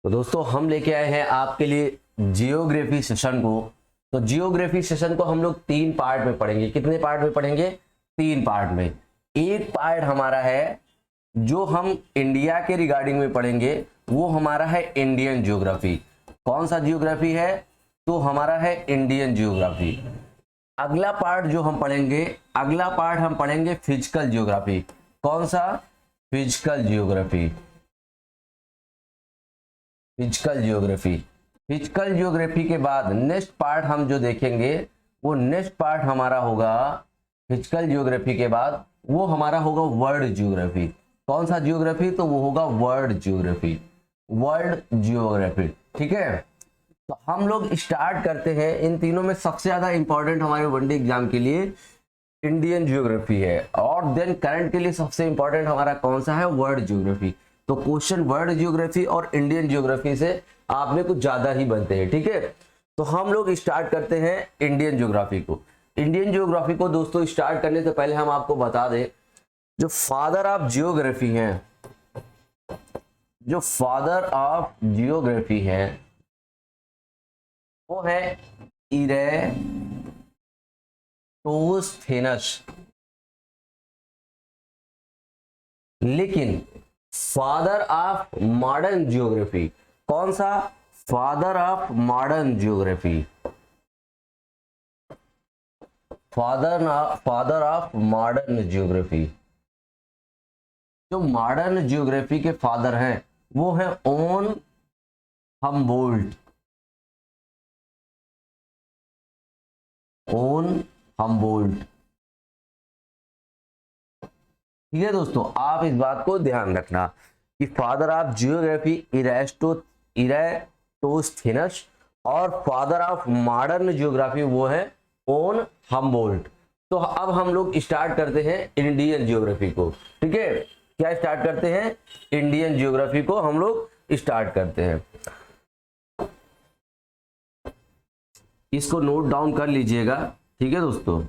तो दोस्तों हम लेके आए हैं आपके लिए जियोग्राफी सेशन को। तो जियोग्राफी सेशन को हम लोग 3 पार्ट में पढ़ेंगे। कितने पार्ट में पढ़ेंगे? 3 पार्ट में। एक पार्ट हमारा है जो हम इंडिया के रिगार्डिंग में पढ़ेंगे, वो हमारा है इंडियन जियोग्राफी। कौन सा जियोग्राफी है? तो हमारा है इंडियन जियोग्राफी। अगला पार्ट जो हम पढ़ेंगे, अगला पार्ट हम पढ़ेंगे फिजिकल जियोग्राफी। कौन सा? Physical geography. Physical geography. Physical geography के बाद नेक्स्ट पार्ट हम जो देखेंगे, वो नेक्स्ट पार्ट हमारा होगा फिजिकल जियोग्राफी के बाद वो हमारा होगा वर्ल्ड जियोग्राफी। कौन सा जियोग्राफी? तो वो होगा वर्ल्ड जियोग्राफी। वर्ल्ड जियोग्राफी, ठीक है। तो हम लोग स्टार्ट करते हैं। इन तीनों में सबसे ज्यादा इंपॉर्टेंट हमारे वनडे एग्जाम के लिए इंडियन जियोग्राफी है, और देन करंट के लिए सबसे इंपॉर्टेंट हमारा कौन सा है? World geography. तो क्वेश्चन वर्ल्ड जियोग्राफी और इंडियन जियोग्राफी से आप में कुछ ज्यादा ही बनते हैं, ठीक है। तो हम लोग स्टार्ट करते हैं इंडियन जियोग्राफी को। इंडियन जियोग्राफी को दोस्तों स्टार्ट करने से पहले हम आपको बता दें, जो फादर ऑफ जियोग्राफी हैं, जो फादर ऑफ जियोग्राफी है वो है इरेटोस्थेनस। लेकिन फादर ऑफ मॉडर्न जियोग्राफी कौन सा? Father of modern geography. Father of modern geography, जो मॉडर्न जियोग्राफी के फादर हैं वो है ओन हम्बोल्ट। ओन हम्बोल्ट, ठीक है दोस्तों। आप इस बात को ध्यान रखना कि फादर ऑफ जियोग्राफी इरेटोस्थेनस और फादर ऑफ मॉडर्न जियोग्राफी वो है ओन हम्बोल्ट। तो अब हम लोग स्टार्ट करते हैं इंडियन जियोग्राफी को, ठीक है। क्या स्टार्ट करते हैं? इंडियन जियोग्राफी को हम लोग स्टार्ट करते हैं। इसको नोट डाउन कर लीजिएगा, ठीक है दोस्तों।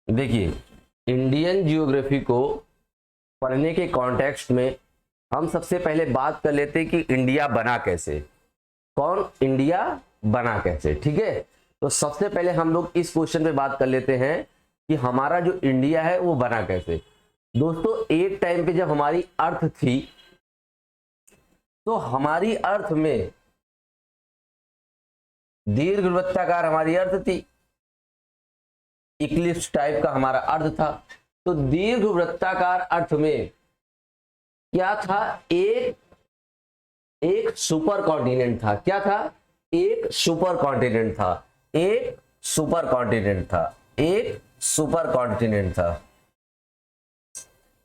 देखिए, इंडियन जियोग्राफी को पढ़ने के कॉन्टेक्स्ट में हम सबसे पहले बात कर लेते हैं कि इंडिया बना कैसे। कौन? इंडिया बना कैसे, ठीक है। तो सबसे पहले हम लोग इस क्वेश्चन पे बात कर लेते हैं कि हमारा जो इंडिया है वो बना कैसे। दोस्तों, एक टाइम पे जब हमारी अर्थ थी, तो हमारी अर्थ में दीर्घवृत्ताकार हमारी अर्थ थी, इक्लिप्स टाइप का हमारा अर्थ था। तो दीर्घवृत्ताकार अर्थ में क्या था? एक सुपर कॉन्टिनेंट था। क्या था? एक सुपर कॉन्टिनेंट था। एक सुपर कॉन्टिनेंट था। एक सुपर कॉन्टिनेंट था।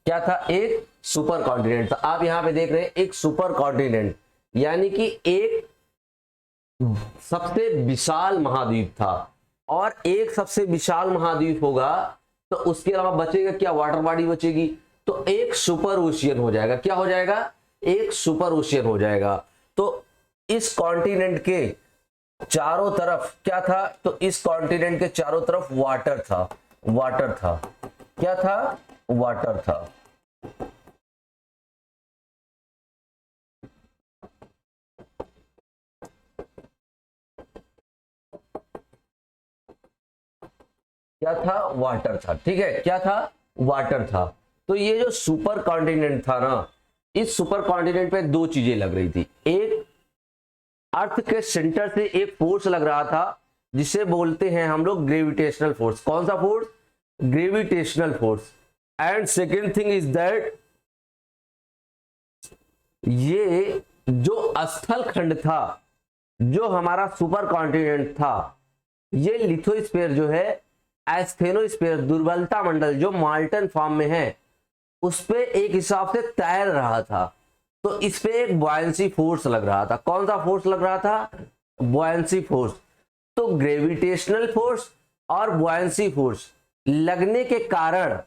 क्या था? एक सुपर कॉन्टिनेंट था। आप यहां पे देख रहे हैं एक सुपर कॉन्टिनेंट, यानी कि एक सबसे विशाल महाद्वीप था। और एक सबसे विशाल महाद्वीप होगा तो उसके अलावा बचेगा क्या? वाटर बॉडी बचेगी। तो एक सुपर ओशियन हो जाएगा। क्या हो जाएगा? एक सुपर ओशियन हो जाएगा। तो इस कॉन्टिनेंट के चारों तरफ क्या था? तो इस कॉन्टिनेंट के चारों तरफ वाटर था। वाटर था। क्या था? वाटर था। क्या था? वाटर था, ठीक है। क्या था? वाटर था। तो ये जो सुपर कॉन्टिनेंट था ना, इस सुपर कॉन्टिनेंट पे दो चीजें लग रही थी। एक, अर्थ के सेंटर से एक फोर्स लग रहा था जिसे बोलते हैं हम लोग ग्रेविटेशनल फोर्स। कौन सा force? Gravitational force. And second thing is that ये जो स्थल खंड था, जो हमारा सुपर कॉन्टिनेंट था, ये लिथोस्फीयर जो है, एस्थेनोस्फीयर दुर्बलता मंडल जो माल्टन फॉर्म में है, उस पे एक हिसाब से तैर रहा था। तो इस पे एक बॉयंसी फोर्स लग रहा था। कौन सा फोर्स लग रहा था? Buoyancy force. तो ग्रेविटेशनल फोर्स और बुयांसी फोर्स लगने के कारण,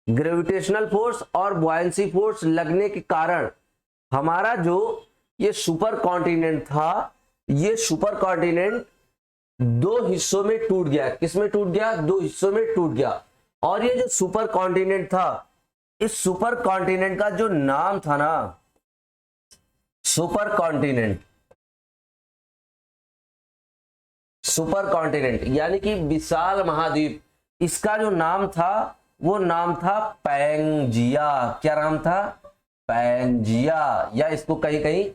ग्रेविटेशनल फोर्स और बुयांसी फोर्स लगने के कारण हमारा जो ये सुपर कॉन्टिनेंट था, ये सुपर कॉन्टिनेंट दो हिस्सों में टूट गया। किसमें टूट गया? दो हिस्सों में टूट गया। और ये जो सुपर कॉन्टिनेंट था, इस सुपर कॉन्टिनेंट का जो नाम था ना, सुपर कॉन्टिनेंट, सुपर कॉन्टिनेंट यानी कि विशाल महाद्वीप, इसका जो नाम था वो नाम था पैंजिया। क्या नाम था? पैंजिया, या इसको कहीं कहीं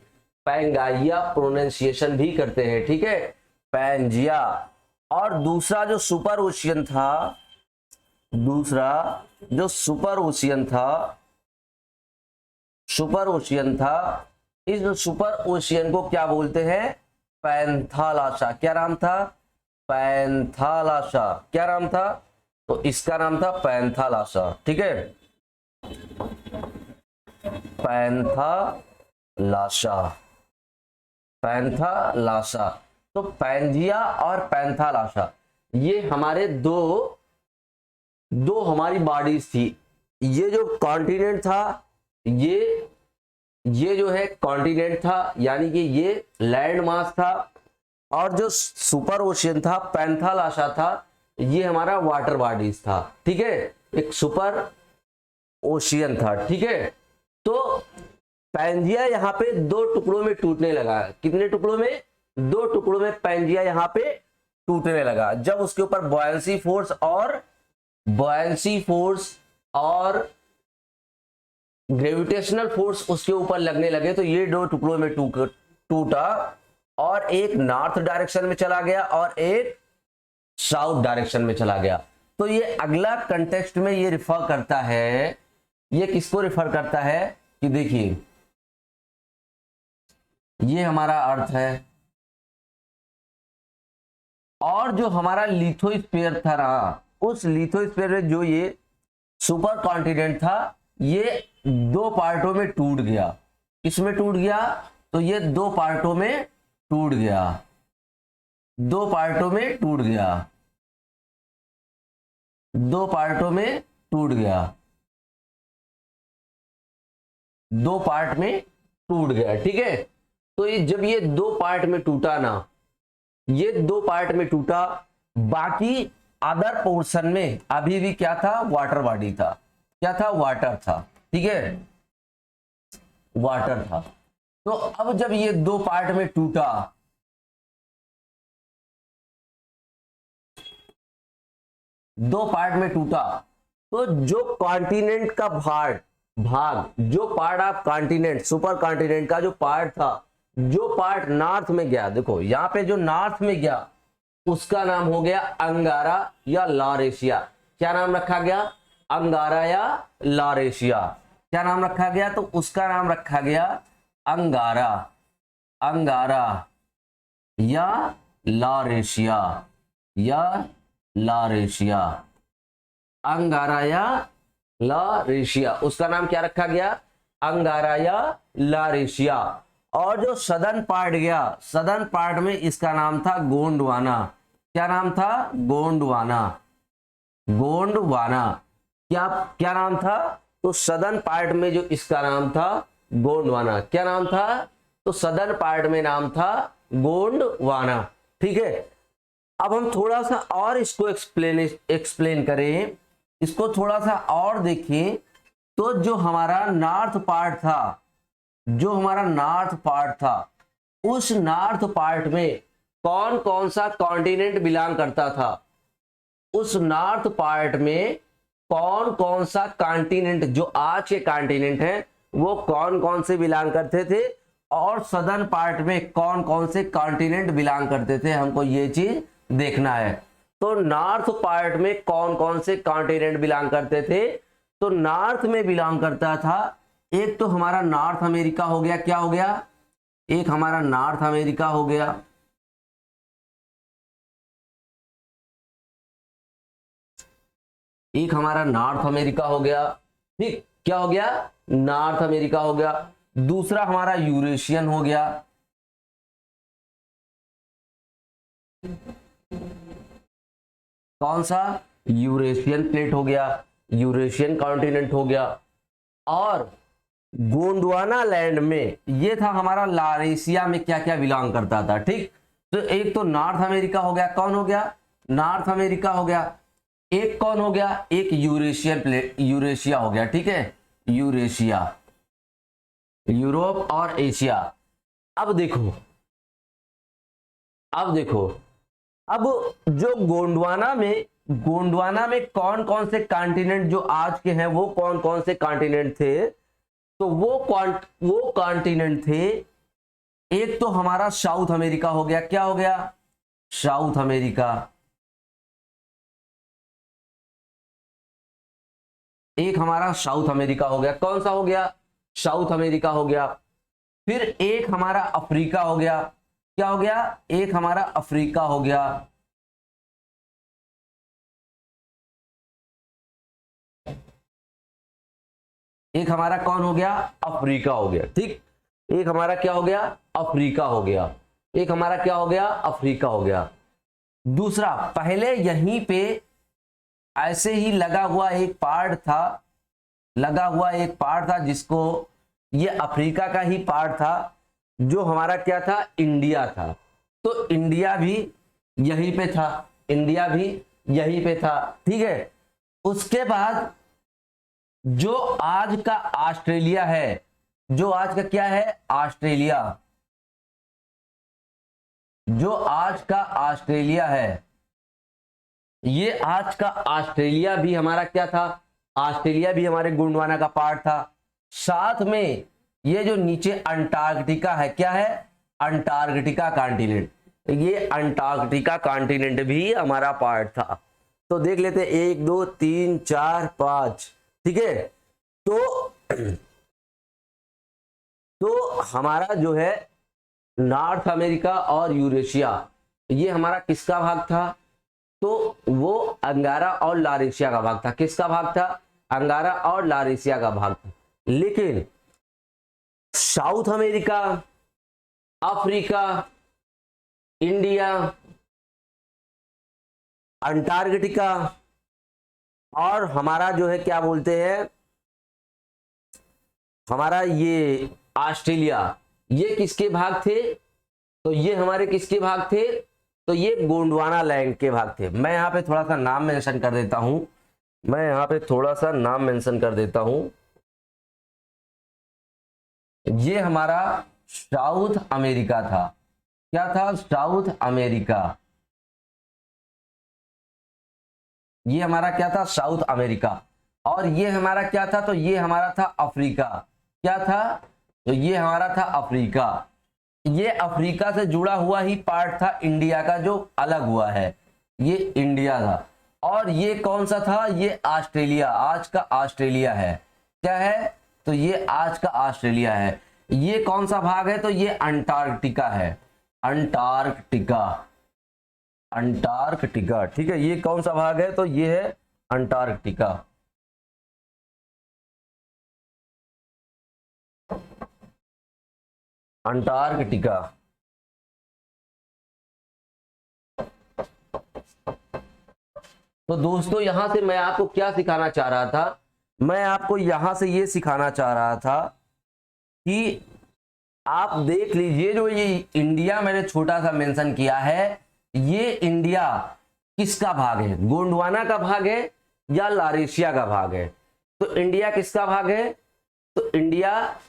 पैंगाइया प्रोनाउंसिएशन भी करते हैं, ठीक है, पैंजिया। और दूसरा जो सुपर ओशियन था, दूसरा जो सुपर ओशियन था, सुपर ओशियन था, इस सुपर ओशियन को क्या बोलते हैं? पैंथालाशा। क्या नाम था? पैंथालाशा। क्या नाम था? तो इसका नाम था पैंथालाशा, ठीक है, पैंथालाशा, पैंथालाशा। तो पैंजिया और पैंथालाशा ये हमारे दो हमारी बॉडीज थी। ये जो कॉन्टिनेंट था, ये जो है कॉन्टिनेंट था, यानी कि ये लैंड मास था, और जो सुपर ओशियन था, पैंथालाशा था, ये हमारा वाटर बॉडीज था, ठीक है, एक सुपर ओशियन था, ठीक है। तो पैंजिया यहाँ पे दो टुकड़ों में टूटने लगा। कितने टुकड़ों में? दो टुकड़ों में पैंजिया यहाँ पे टूटने लगा, जब उसके ऊपर बॉयंसी फोर्स और ग्रेविटेशनल फोर्स उसके ऊपर लगने लगे, तो ये दो टुकड़ों में टूटा, और एक नॉर्थ डायरेक्शन में चला गया और एक साउथ डायरेक्शन में चला गया। तो ये अगला कंटेक्स्ट में ये रिफर करता है, ये किसको रिफर करता है कि देखिए, ये हमारा अर्थ है, और जो हमारा लिथोस्फीयर था ना, उस लिथोस्फीयर में जो ये सुपर कॉन्टिनेंट था, ये दो पार्टों में टूट गया। किसमें टूट गया? तो ये दो पार्टों में टूट गया, दो पार्टों में टूट गया, दो पार्टों में टूट गया, दो पार्ट में टूट गया, ठीक है। तो ये जब ये दो पार्ट में टूटा ना, ये दो पार्ट में टूटा, बाकी अदर पोर्शन में अभी भी क्या था? वाटर बॉडी था। क्या था? वाटर था, ठीक है, वाटर था। तो अब जब ये दो पार्ट में टूटा, दो पार्ट में टूटा, तो जो कॉन्टिनेंट का भाग, जो part of continent, super continent का जो पार्ट था, जो पार्ट नॉर्थ में गया, देखो यहां पे जो नॉर्थ में गया, उसका नाम हो गया अंगारा या लॉरेशिया। क्या नाम रखा गया? अंगारा या लॉरेशिया। क्या नाम रखा गया? तो उसका नाम रखा गया अंगारा, अंगारा या लॉरेशिया, या लॉरेशिया, अंगारा या लॉरेशिया, उसका नाम क्या रखा गया? अंगारा या लॉरेशिया। और जो सदर्न पार्ट गया, सदर्न पार्ट में इसका नाम था गोंडवाना। क्या नाम था? गोंडवाना, गोंडवाना। क्या नाम था? तो सदर्न पार्ट में जो इसका नाम था गोंडवाना। क्या नाम था? तो सदर्न पार्ट में नाम था गोंडवाना, ठीक है। अब हम थोड़ा सा और इसको एक्सप्लेन करें, इसको थोड़ा सा और देखें, तो जो हमारा नॉर्थ पार्ट था, जो हमारा नॉर्थ पार्ट था, उस नॉर्थ पार्ट में कौन कौन सा कॉन्टिनेंट बिलोंग करता था? उस नॉर्थ पार्ट में कौन कौन सा कॉन्टिनेंट, जो आज के कॉन्टिनेंट हैं, वो कौन कौन से बिलोंग करते थे, और सदर्न पार्ट में कौन कौन से कॉन्टिनेंट बिलोंग करते थे, हमको ये चीज देखना है। तो नॉर्थ पार्ट में कौन कौन से कॉन्टिनेंट बिलोंग करते थे? तो नॉर्थ में बिलोंग करता था, एक तो हमारा नॉर्थ अमेरिका हो गया। क्या हो गया? एक हमारा नॉर्थ अमेरिका हो गया, एक हमारा नॉर्थ अमेरिका हो गया, ठीक, क्या हो गया? नॉर्थ अमेरिका हो गया। दूसरा हमारा यूरेशियन हो गया, कौन सा? यूरेशियन प्लेट हो गया, यूरेशियन कॉन्टिनेंट हो गया। और गोंडवाना लैंड में ये था हमारा लारेशिया में क्या क्या बिलोंग करता था, ठीक। तो एक तो नॉर्थ अमेरिका हो गया, कौन हो गया? नॉर्थ अमेरिका हो गया। एक कौन हो गया? एक यूरेशियन प्लेट, यूरेशिया हो गया, ठीक है, यूरेशिया, यूरोप और एशिया। अब देखो, अब जो गोंडवाना में कौन कौन से कॉन्टिनेंट जो आज के हैं, वो कौन कौन से कॉन्टिनेंट थे? तो वो कॉन्टिनेंट थे, एक तो हमारा साउथ अमेरिका हो गया, क्या हो गया? South America. एक हमारा साउथ अमेरिका हो गया, कौन सा हो गया? साउथ अमेरिका हो गया। फिर एक हमारा अफ्रीका हो गया, क्या हो गया? एक हमारा अफ्रीका हो गया। एक हमारा कौन हो गया? अफ्रीका हो गया, ठीक। एक हमारा क्या हो गया? अफ्रीका हो गया। एक हमारा क्या हो गया? अफ्रीका हो गया। दूसरा, पहले यहीं पे ऐसे ही लगा हुआ एक पार्ट था जिसको, ये अफ्रीका का ही पार्ट था, जो हमारा क्या था? इंडिया था। तो इंडिया भी यहीं पे था, ठीक है। उसके बाद जो आज का ऑस्ट्रेलिया है, जो आज का क्या है? ऑस्ट्रेलिया, जो आज का ऑस्ट्रेलिया है, ये आज का ऑस्ट्रेलिया भी हमारा क्या था? ऑस्ट्रेलिया भी हमारे गोंडवाना का पार्ट था। साथ में ये जो नीचे अंटार्कटिका है, क्या है? अंटार्कटिका कॉन्टिनेंट, ये अंटार्कटिका कॉन्टिनेंट भी हमारा पार्ट था। तो देख लेते, 1 2 3 4 5, ठीक है। तो हमारा जो है नॉर्थ अमेरिका और यूरेशिया, ये हमारा किसका भाग था? तो वो अंगारा और लारेशिया का भाग था। किसका भाग था? अंगारा और लारेशिया का भाग था। लेकिन south America, Africa, India, Antarctica और हमारा जो है क्या बोलते हैं, हमारा ये ऑस्ट्रेलिया, ये किसके भाग थे? तो ये हमारे किसके भाग थे? तो ये गोंडवाना लैंड के भाग थे। मैं यहाँ पे थोड़ा सा नाम मेंशन कर देता हूं, ये हमारा साउथ अमेरिका था। क्या था? South America. ये हमारा क्या था? South America. और ये हमारा क्या था? तो ये हमारा था अफ्रीका। क्या था? तो ये हमारा था अफ्रीका। ये अफ्रीका से जुड़ा हुआ ही पार्ट था इंडिया का, जो अलग हुआ है, ये इंडिया था। और ये कौन सा था? ये ऑस्ट्रेलिया, आज का ऑस्ट्रेलिया है। क्या है? तो ये आज का ऑस्ट्रेलिया है। ये कौन सा भाग है? तो ये अंटार्कटिका है, अंटार्कटिका, ठीक है। ये कौन सा भाग है? तो ये है अंटार्कटिका। अंटार्कटिका। तो दोस्तों, यहां से मैं आपको क्या सिखाना चाह रहा था? मैं आपको यहां से ये सिखाना चाह रहा था कि आप देख लीजिए, जो ये इंडिया मैंने छोटा सा मेंशन किया है, ये इंडिया किसका भाग है? गोंडवाना का भाग है या लारेशिया का भाग है? तो इंडिया किसका भाग है? तो इंडिया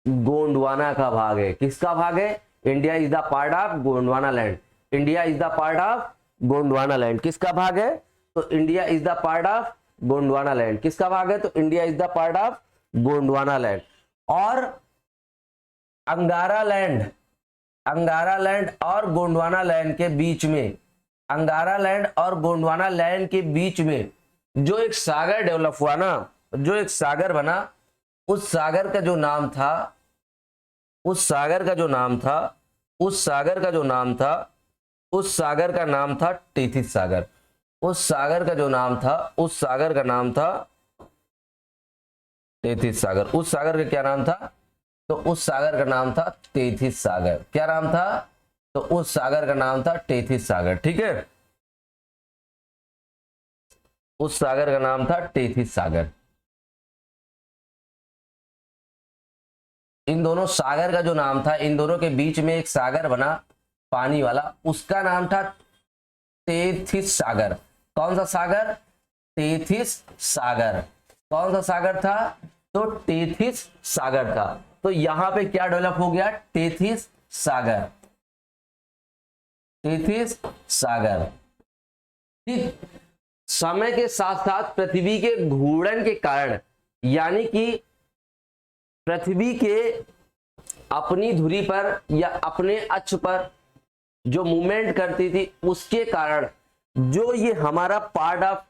गोंडवाना का भाग है। किसका भाग है? India is the part of Gondwana land. India is the part of Gondwana land. किसका भाग है? तो India is the part of Gondwana land. किसका भाग है? तो India is the part of Gondwana land. और अंगारा लैंड और गोंडवाना लैंड के बीच में, अंगारा लैंड और गोंडवाना लैंड के बीच में जो एक सागर डेवलप हुआ ना, जो एक सागर बना, उस सागर का जो नाम था, उस सागर का जो नाम था टेथिस सागर। उस सागर का नाम था टेथिस सागर। उस सागर का क्या नाम था? तो उस सागर का नाम था टेथिस सागर। क्या नाम था? तो उस सागर का नाम था टेथिस सागर। ठीक है, उस सागर का नाम था टेथिस सागर। इन दोनों सागर का जो नाम था, इन दोनों के बीच में एक सागर बना पानी वाला, उसका नाम था टेथिस सागर। कौन सा सागर? टेथिस सागर। कौन सा सागर था? तो टेथिस सागर था। तो यहां पे क्या डेवलप हो गया? टेथिस सागर। टेथिस सागर। ठीक, समय के साथ साथ पृथ्वी के घूर्णन के कारण, यानी कि पृथ्वी के अपनी धुरी पर या अपने अक्ष पर जो मूवमेंट करती थी, उसके कारण जो ये हमारा पार्ट ऑफ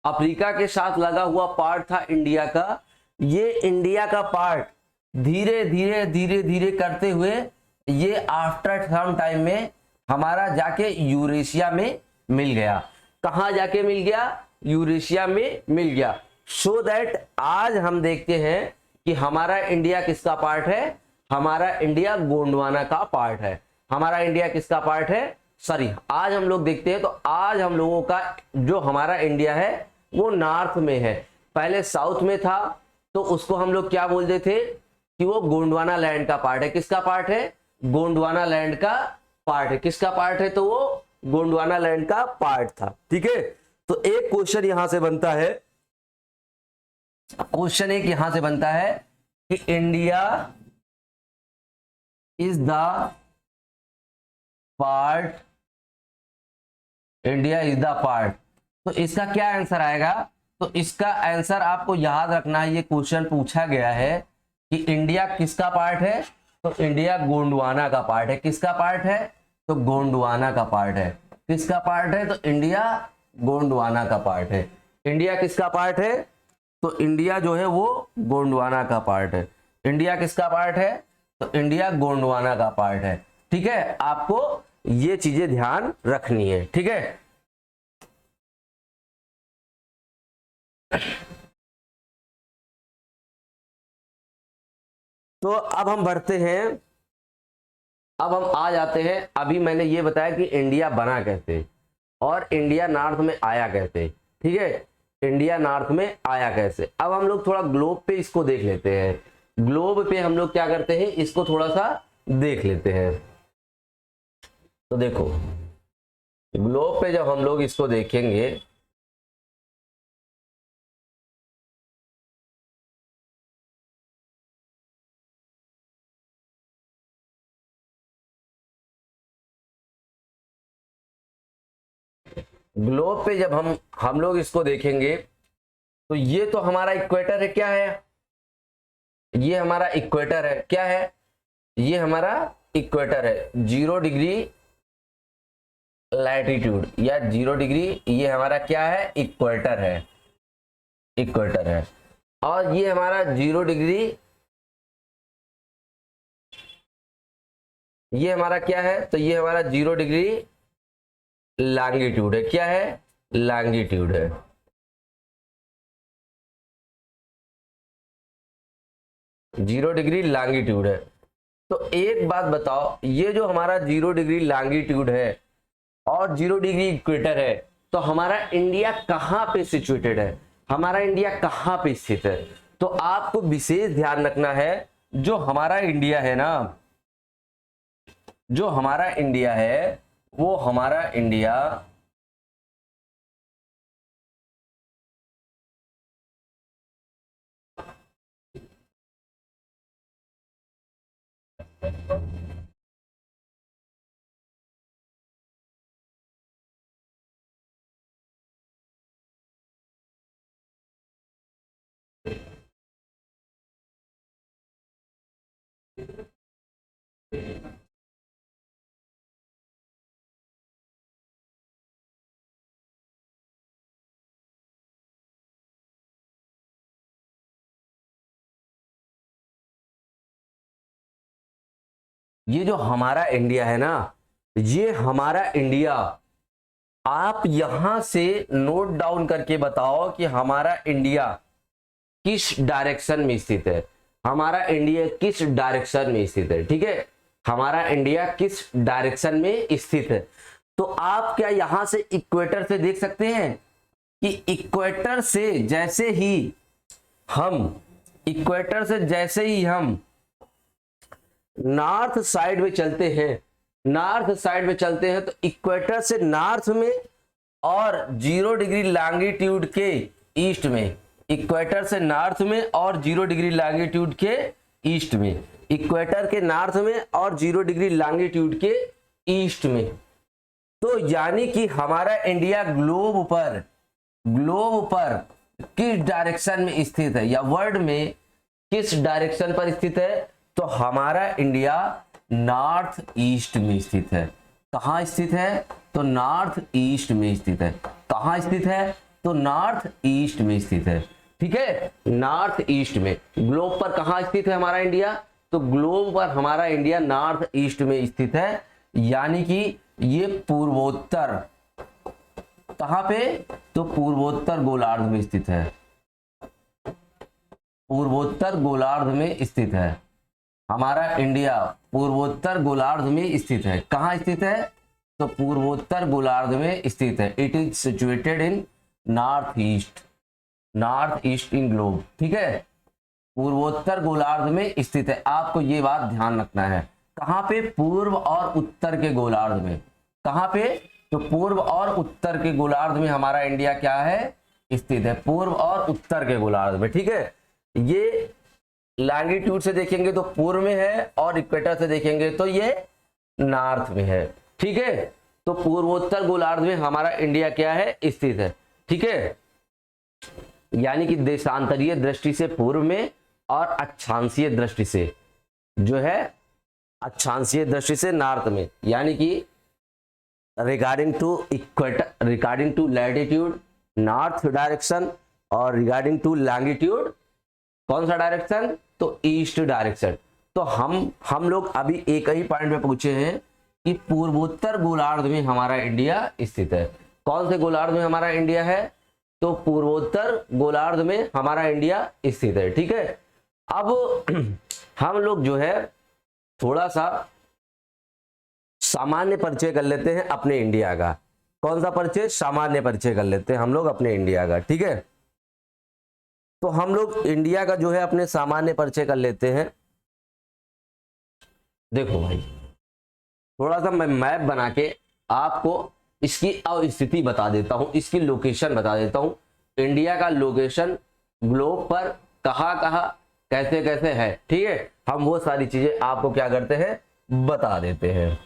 अफ्रीका के साथ लगा हुआ पार्ट था इंडिया का, ये इंडिया का पार्ट धीरे धीरे धीरे धीरे करते हुए ये आफ्टर सम टाइम में हमारा जाके यूरेशिया में मिल गया। कहां जाके मिल गया? यूरेशिया में मिल गया। सो दैट आज हम देखते हैं कि हमारा इंडिया किसका पार्ट है? हमारा इंडिया गोंडवाना का पार्ट है। हमारा इंडिया किसका पार्ट है? सॉरी, आज हम लोग देखते हैं तो आज हम लोगों का जो हमारा इंडिया है वो नॉर्थ में है। पहले साउथ में था तो उसको हम लोग क्या बोलते थे कि वो गोंडवाना लैंड का पार्ट है। किसका पार्ट है? गोंडवाना लैंड का पार्ट है। किसका पार्ट है? तो वो गोंडवाना लैंड का पार्ट था। ठीक है, तो एक क्वेश्चन यहां से बनता है, क्वेश्चन एक यहां से बनता है कि India is the part, India is the part, तो इसका क्या आंसर आएगा? तो इसका आंसर आपको याद रखना है, ये क्वेश्चन पूछा गया है कि इंडिया किसका पार्ट है? तो इंडिया गोंडवाना का पार्ट है। किसका पार्ट है? तो गोंडवाना का पार्ट है। किसका पार्ट है? तो इंडिया गोंडवाना का पार्ट है। इंडिया किसका पार्ट है? तो इंडिया जो है वो गोंडवाना का पार्ट है। इंडिया किसका पार्ट है? तो इंडिया गोंडवाना का पार्ट है। ठीक है, आपको ये चीजें ध्यान रखनी है। ठीक है, तो अब हम बढ़ते हैं, अब हम आ जाते हैं। अभी मैंने ये बताया कि इंडिया बना कैसे और इंडिया नॉर्थ में आया कैसे। ठीक है, इंडिया नॉर्थ में आया कैसे। अब हम लोग थोड़ा ग्लोब पे इसको देख लेते हैं। ग्लोब पे हम लोग क्या करते हैं, इसको थोड़ा सा देख लेते हैं। तो देखो, ग्लोब पे जब हम लोग इसको देखेंगे ग्लोब पे जब हम लोग इसको देखेंगे तो ये तो हमारा इक्वेटर है। क्या है? ये हमारा इक्वेटर है। क्या है? ये हमारा इक्वेटर है। 0 डिग्री लैटिट्यूड या 0 डिग्री, ये हमारा क्या है? इक्वेटर है। इक्वेटर है। और ये हमारा 0 डिग्री, ये हमारा क्या है? तो ये हमारा 0 डिग्री लॉन्गिट्यूड है। क्या है? लॉन्गिट्यूड है। जीरो डिग्री लॉन्गिट्यूड है। तो एक बात बताओ, ये जो हमारा 0 डिग्री लॉन्गिट्यूड है और 0 डिग्री इक्वेटर है, तो हमारा इंडिया कहां पे सिचुएटेड है? हमारा इंडिया कहां पे स्थित है? तो आपको विशेष ध्यान रखना है, जो हमारा इंडिया है ना, जो हमारा इंडिया है वो हमारा इंडिया ये जो हमारा इंडिया है ना, ये हमारा इंडिया, आप यहां से नोट डाउन करके बताओ कि हमारा इंडिया किस डायरेक्शन में स्थित है। हमारा इंडिया किस डायरेक्शन में स्थित है। ठीक है, हमारा इंडिया किस डायरेक्शन में स्थित है। तो आप क्या यहां से इक्वेटर से देख सकते हैं कि इक्वेटर से जैसे ही हम नॉर्थ साइड में चलते हैं, तो इक्वेटर से नॉर्थ में और 0 डिग्री लॉन्गिट्यूड के ईस्ट में, इक्वेटर से नॉर्थ में और 0 डिग्री लॉन्गिट्यूड के ईस्ट में, इक्वेटर के नॉर्थ में और 0 डिग्री लॉन्गिट्यूड के ईस्ट में। तो यानी कि हमारा इंडिया ग्लोब पर किस डायरेक्शन में स्थित है, या वर्ल्ड में किस डायरेक्शन पर स्थित है, तो हमारा इंडिया नॉर्थ ईस्ट में स्थित है। कहां स्थित है, तो नॉर्थ ईस्ट में स्थित है। कहां स्थित है, तो नॉर्थ ईस्ट में स्थित है। ठीक है, नॉर्थ ईस्ट में। ग्लोब पर कहां स्थित है हमारा इंडिया, तो ग्लोब पर हमारा इंडिया नॉर्थ ईस्ट में स्थित है। यानी कि ये पूर्वोत्तर, कहां पे, तो पूर्वोत्तर गोलार्ध में स्थित है। पूर्वोत्तर गोलार्ध में स्थित है हमारा इंडिया, पूर्वोत्तर गोलार्ध में स्थित है। कहां स्थित है, तो पूर्वोत्तर गोलार्ध में स्थित है। It is situated in north east in globe. ठीक है, पूर्वोत्तर गोलार्ध में स्थित है। आपको ये बात ध्यान रखना है। कहां पे, पूर्व और उत्तर के गोलार्ध में। कहां पे, तो पूर्व और उत्तर के गोलार्ध में हमारा इंडिया क्या है, स्थित है। पूर्व और उत्तर के गोलार्ध में। ठीक है, ये लॉन्गिट्यूड से देखेंगे तो पूर्व में है और इक्वेटर से देखेंगे तो ये नॉर्थ में है। ठीक है, तो पूर्वोत्तर गोलार्ध में हमारा इंडिया क्या है, स्थित है। ठीक है, यानी कि देशांतरीय दृष्टि से पूर्व में और अक्षांशीय दृष्टि से जो है, अक्षांशीय दृष्टि से नॉर्थ में। यानी कि regarding to equator, regarding to latitude north direction, और रिगार्डिंग टू लॉन्गिट्यूड कौन सा डायरेक्शन, तो ईस्ट डायरेक्शन। तो हम लोग अभी एक ही पॉइंट में पूछे हैं कि पूर्वोत्तर गोलार्ध में हमारा इंडिया स्थित है। कौन से गोलार्ध में हमारा इंडिया है, तो पूर्वोत्तर गोलार्ध में हमारा इंडिया स्थित है। ठीक है, अब हम लोग जो है थोड़ा सा सामान्य परिचय कर लेते हैं अपने इंडिया का। कौन सा परिचय, सामान्य परिचय कर लेते हैं हम लोग अपने इंडिया का। ठीक है, तो हम लोग इंडिया का जो है अपने सामान्य परिचय कर लेते हैं। देखो भाई, थोड़ा सा मैं मैप बना के आपको इसकी अवस्थिति बता देता हूं, इसकी लोकेशन बता देता हूं। इंडिया का लोकेशन ग्लोब पर कहां कहां कैसे कैसे है। ठीक है, हम वो सारी चीजें आपको क्या करते हैं, बता देते हैं।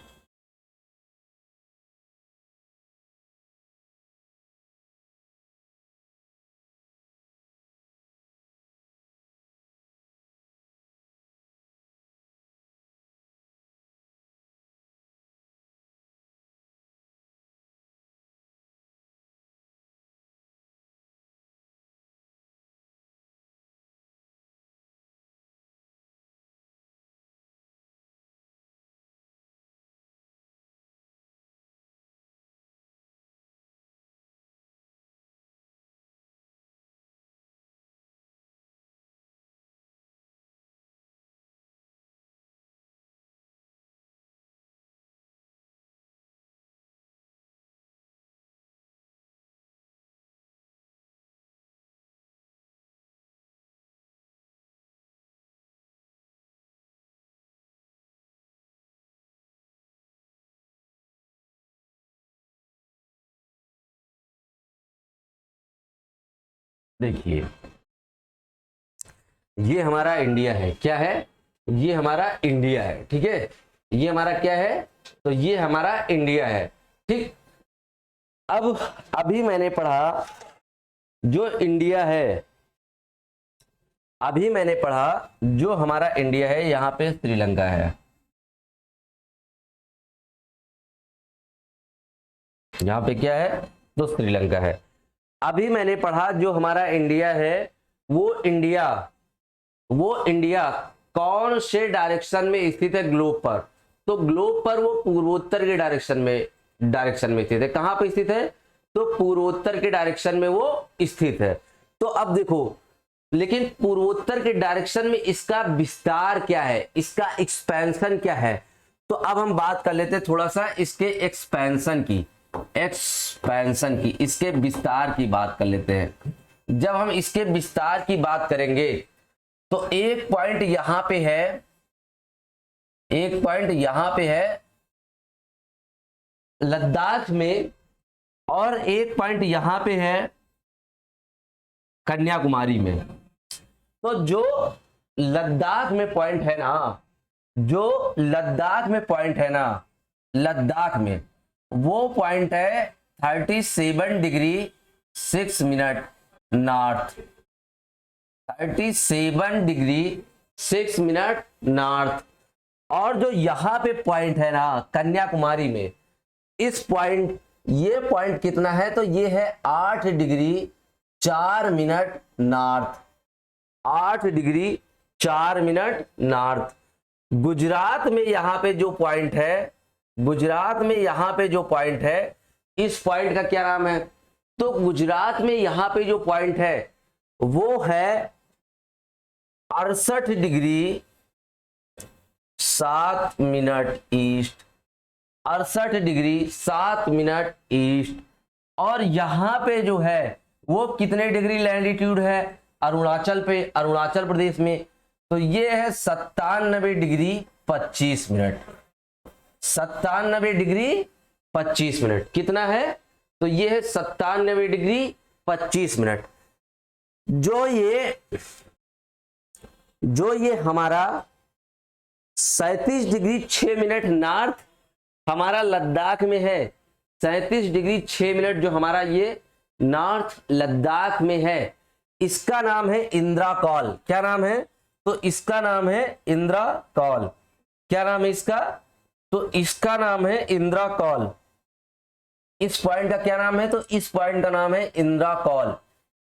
देखिए, ये हमारा इंडिया है। क्या है, ये हमारा इंडिया है। ठीक है, ये हमारा क्या है, तो ये हमारा इंडिया है। ठीक, अब अभी मैंने पढ़ा जो इंडिया है, अभी मैंने पढ़ा जो हमारा इंडिया है, यहां पे श्रीलंका है। यहां पे क्या है, तो श्रीलंका है। अभी मैंने पढ़ा जो हमारा इंडिया है, वो इंडिया कौन से डायरेक्शन में स्थित है, ग्लोब पर। तो ग्लोब पर वो पूर्वोत्तर के डायरेक्शन में स्थित है। कहां पे स्थित है, तो पूर्वोत्तर के डायरेक्शन में वो स्थित है। तो अब देखो, लेकिन पूर्वोत्तर के डायरेक्शन में इसका विस्तार क्या है, इसका एक्सपेंशन क्या है, तो अब हम बात कर लेते हैं थोड़ा सा इसके एक्सपेंशन की, इसके विस्तार की बात कर लेते हैं। जब हम इसके विस्तार की बात करेंगे तो एक पॉइंट यहां पे है, लद्दाख में, और एक पॉइंट यहां पे है कन्याकुमारी में। तो जो लद्दाख में पॉइंट है ना, लद्दाख में वो पॉइंट है 37 degree 6 minute north, 37 degree 6 minute north. और जो यहां पे पॉइंट है ना कन्याकुमारी में, ये पॉइंट कितना है, तो ये है 8 degree 4 minute north, 8 degree 4 minute north. Gujarat में यहां पे जो पॉइंट है, इस पॉइंट का क्या नाम है, तो गुजरात में यहां पे जो पॉइंट है वो है 68 degree 7 minute east, 68 degree 7 minute east. और यहां पे जो है वो कितने डिग्री लैटिट्यूड है, अरुणाचल प्रदेश में, तो ये है 97 डिग्री 25 मिनट, 97 डिग्री 25 मिनट। कितना है, तो ये है 97 डिग्री 25 मिनट। जो ये हमारा 37 डिग्री 6 मिनट नॉर्थ हमारा लद्दाख में है, 37 डिग्री 6 मिनट जो हमारा ये नॉर्थ लद्दाख में है, इसका नाम है इंदिरा कॉल। क्या नाम है, तो इसका नाम है इंदिरा कॉल। क्या नाम है इसका, तो इसका नाम है इंदिरा कॉल। इस पॉइंट का क्या नाम है, तो इस पॉइंट का नाम है इंदिरा कॉल।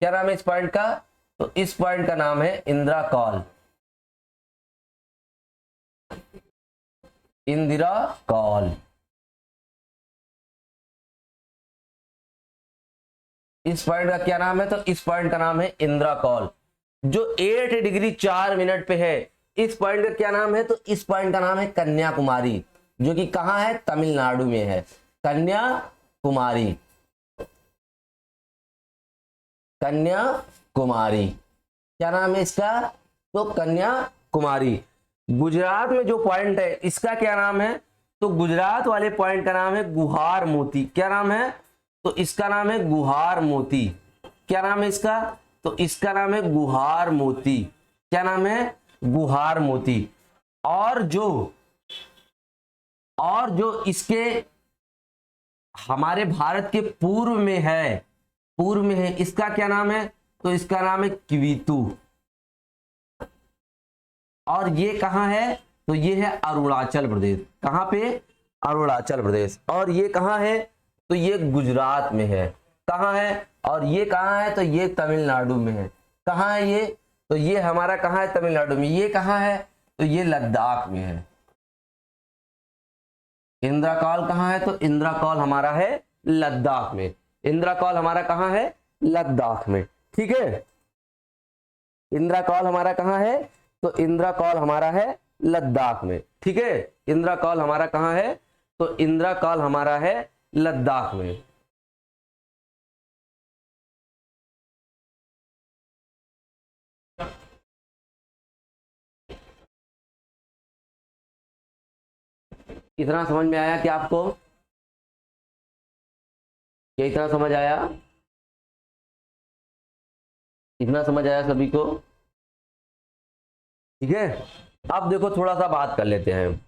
क्या नाम है इस पॉइंट का, तो इस पॉइंट का नाम है इंदिरा कॉल, इंदिरा कॉल। इस पॉइंट का क्या नाम है, तो इस पॉइंट का नाम है इंदिरा कॉल। जो 8 डिग्री 4 मिनट पे है, इस पॉइंट का क्या नाम है, तो इस पॉइंट का नाम है कन्याकुमारी, जो कि कहां है, तमिलनाडु में है, कन्याकुमारी। क्या नाम है इसका, तो कन्याकुमारी। गुजरात में जो पॉइंट है इसका क्या नाम है, तो गुजरात वाले पॉइंट का नाम है गुहार मोती। क्या नाम है, तो इसका नाम है गुहार मोती। क्या नाम है इसका, तो इसका नाम है गुहार मोती। क्या नाम है, गुहार मोती। और जो इसके हमारे भारत के पूर्व में है, इसका क्या नाम है, तो इसका नाम है क्वितु। और ये कहां है, तो ये है अरुणाचल प्रदेश। कहां पे, अरुणाचल प्रदेश। और ये कहां है, तो ये गुजरात में है। कहां है, और ये कहां है, तो ये तमिलनाडु में है। कहां है ये, तो ये हमारा कहां है, तमिलनाडु में। ये कहां है, तो ये लद्दाख में है। इंदिरा कॉल कहां है, तो इंदिरा कॉल हमारा है लद्दाख में। इंदिरा कॉल हमारा कहां है, लद्दाख में। ठीक है, इंदिरा कॉल हमारा कहां है, तो इंदिरा कॉल हमारा है लद्दाख में। ठीक है, इंदिरा कॉल हमारा कहां है, तो इंदिरा कॉल हमारा है लद्दाख में। इतना समझ में आया क्या आपको, क्या इतना समझ आया, इतना समझ आया सभी को। ठीक है, अब देखो थोड़ा सा बात कर लेते हैं।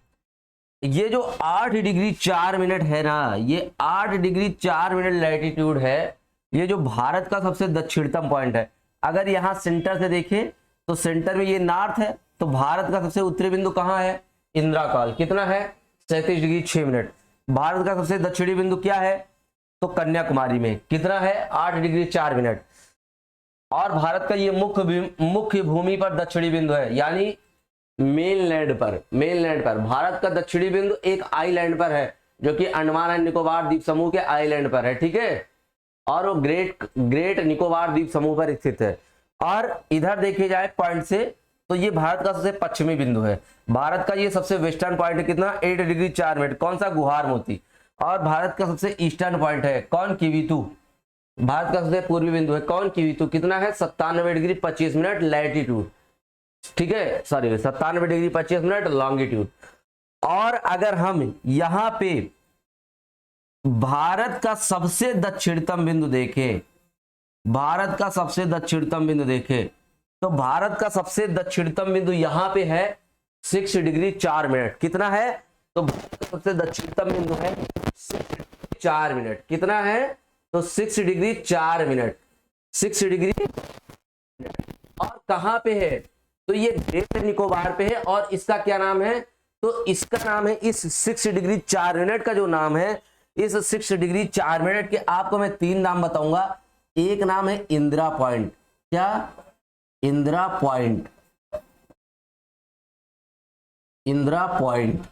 ये जो 8 डिग्री 4 मिनट है ना, ये 8 डिग्री 4 मिनट लैटिट्यूड है, ये जो भारत का सबसे दक्षिणतम पॉइंट है। अगर यहां सेंटर से देखें तो सेंटर में ये नॉर्थ है, तो भारत का सबसे उत्तरी बिंदु कहां है, इंदिरा कॉल। कितना है, 37 डिग्री 6 मिनट। भारत का सबसे दक्षिणी बिंदु क्या है, तो कन्याकुमारी में। कितना है, 8 डिग्री 4 मिनट। और भारत का ये मुख्य भूमि पर दक्षिणी बिंदु है, यानी मेनलैंड पर भारत का दक्षिणी बिंदु एक आइलैंड पर है, जो कि अंडमान एंड निकोबार द्वीप समूह के आइलैंड पर है। ठीक है, और वो ग्रेट निकोबार द्वीप समूह पर स्थित है। और इधर देखे जाए पॉइंट से, तो ये भारत का सबसे पश्चिमी बिंदु है। भारत का ये सबसे वेस्टर्न पॉइंट है कितना 8 डिग्री 4 मिनट, कौन सा, गुहार मोती। और भारत का सबसे ईस्टर्न पॉइंट है कौन, किवीतू। भारत का सबसे पूर्वी बिंदु है कौन, किवीतू, कितना है 97 डिग्री 25 मिनट लैटिट्यूड, ठीक है, सॉरी 97 डिग्री 25 मिनट लॉन्गिट्यूड। और अगर हम यहां पे भारत का सबसे दक्षिणतम बिंदु देखें, भारत का सबसे दक्षिणतम बिंदु देखें, तो भारत का सबसे दक्षिणतम बिंदु यहां पे है 6 डिग्री 4 मिनट, कितना है, तो भारत का सबसे दक्षिणतम बिंदु है 4 मिनट, कितना है, तो 6 डिग्री 4 मिनट, 6 डिग्री। और कहां पे है, तो ये ग्रेट निकोबार पे है। और इसका क्या नाम है, तो इसका नाम है, इस 6 डिग्री 4 मिनट का जो नाम है, इस 6 डिग्री 4 मिनट के आपको मैं 3 नाम बताऊंगा। एक नाम है इंदिरा पॉइंट, क्या, इंदिरा पॉइंट, इंदिरा पॉइंट।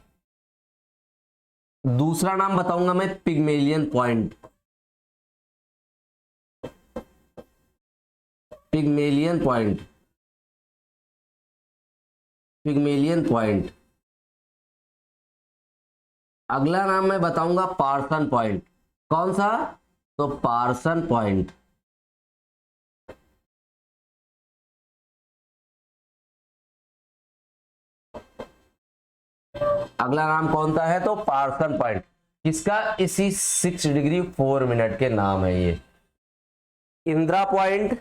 दूसरा नाम बताऊंगा मैं Pygmalion point, Pygmalion point, Pygmalion point. अगला नाम मैं बताऊंगा पार्सन पॉइंट, कौन सा, तो पार्सन पॉइंट। अगला नाम कौन सा है, तो पार्सन पॉइंट, किसका, इसी 6 डिग्री 4 मिनट के नाम है ये। Indira point,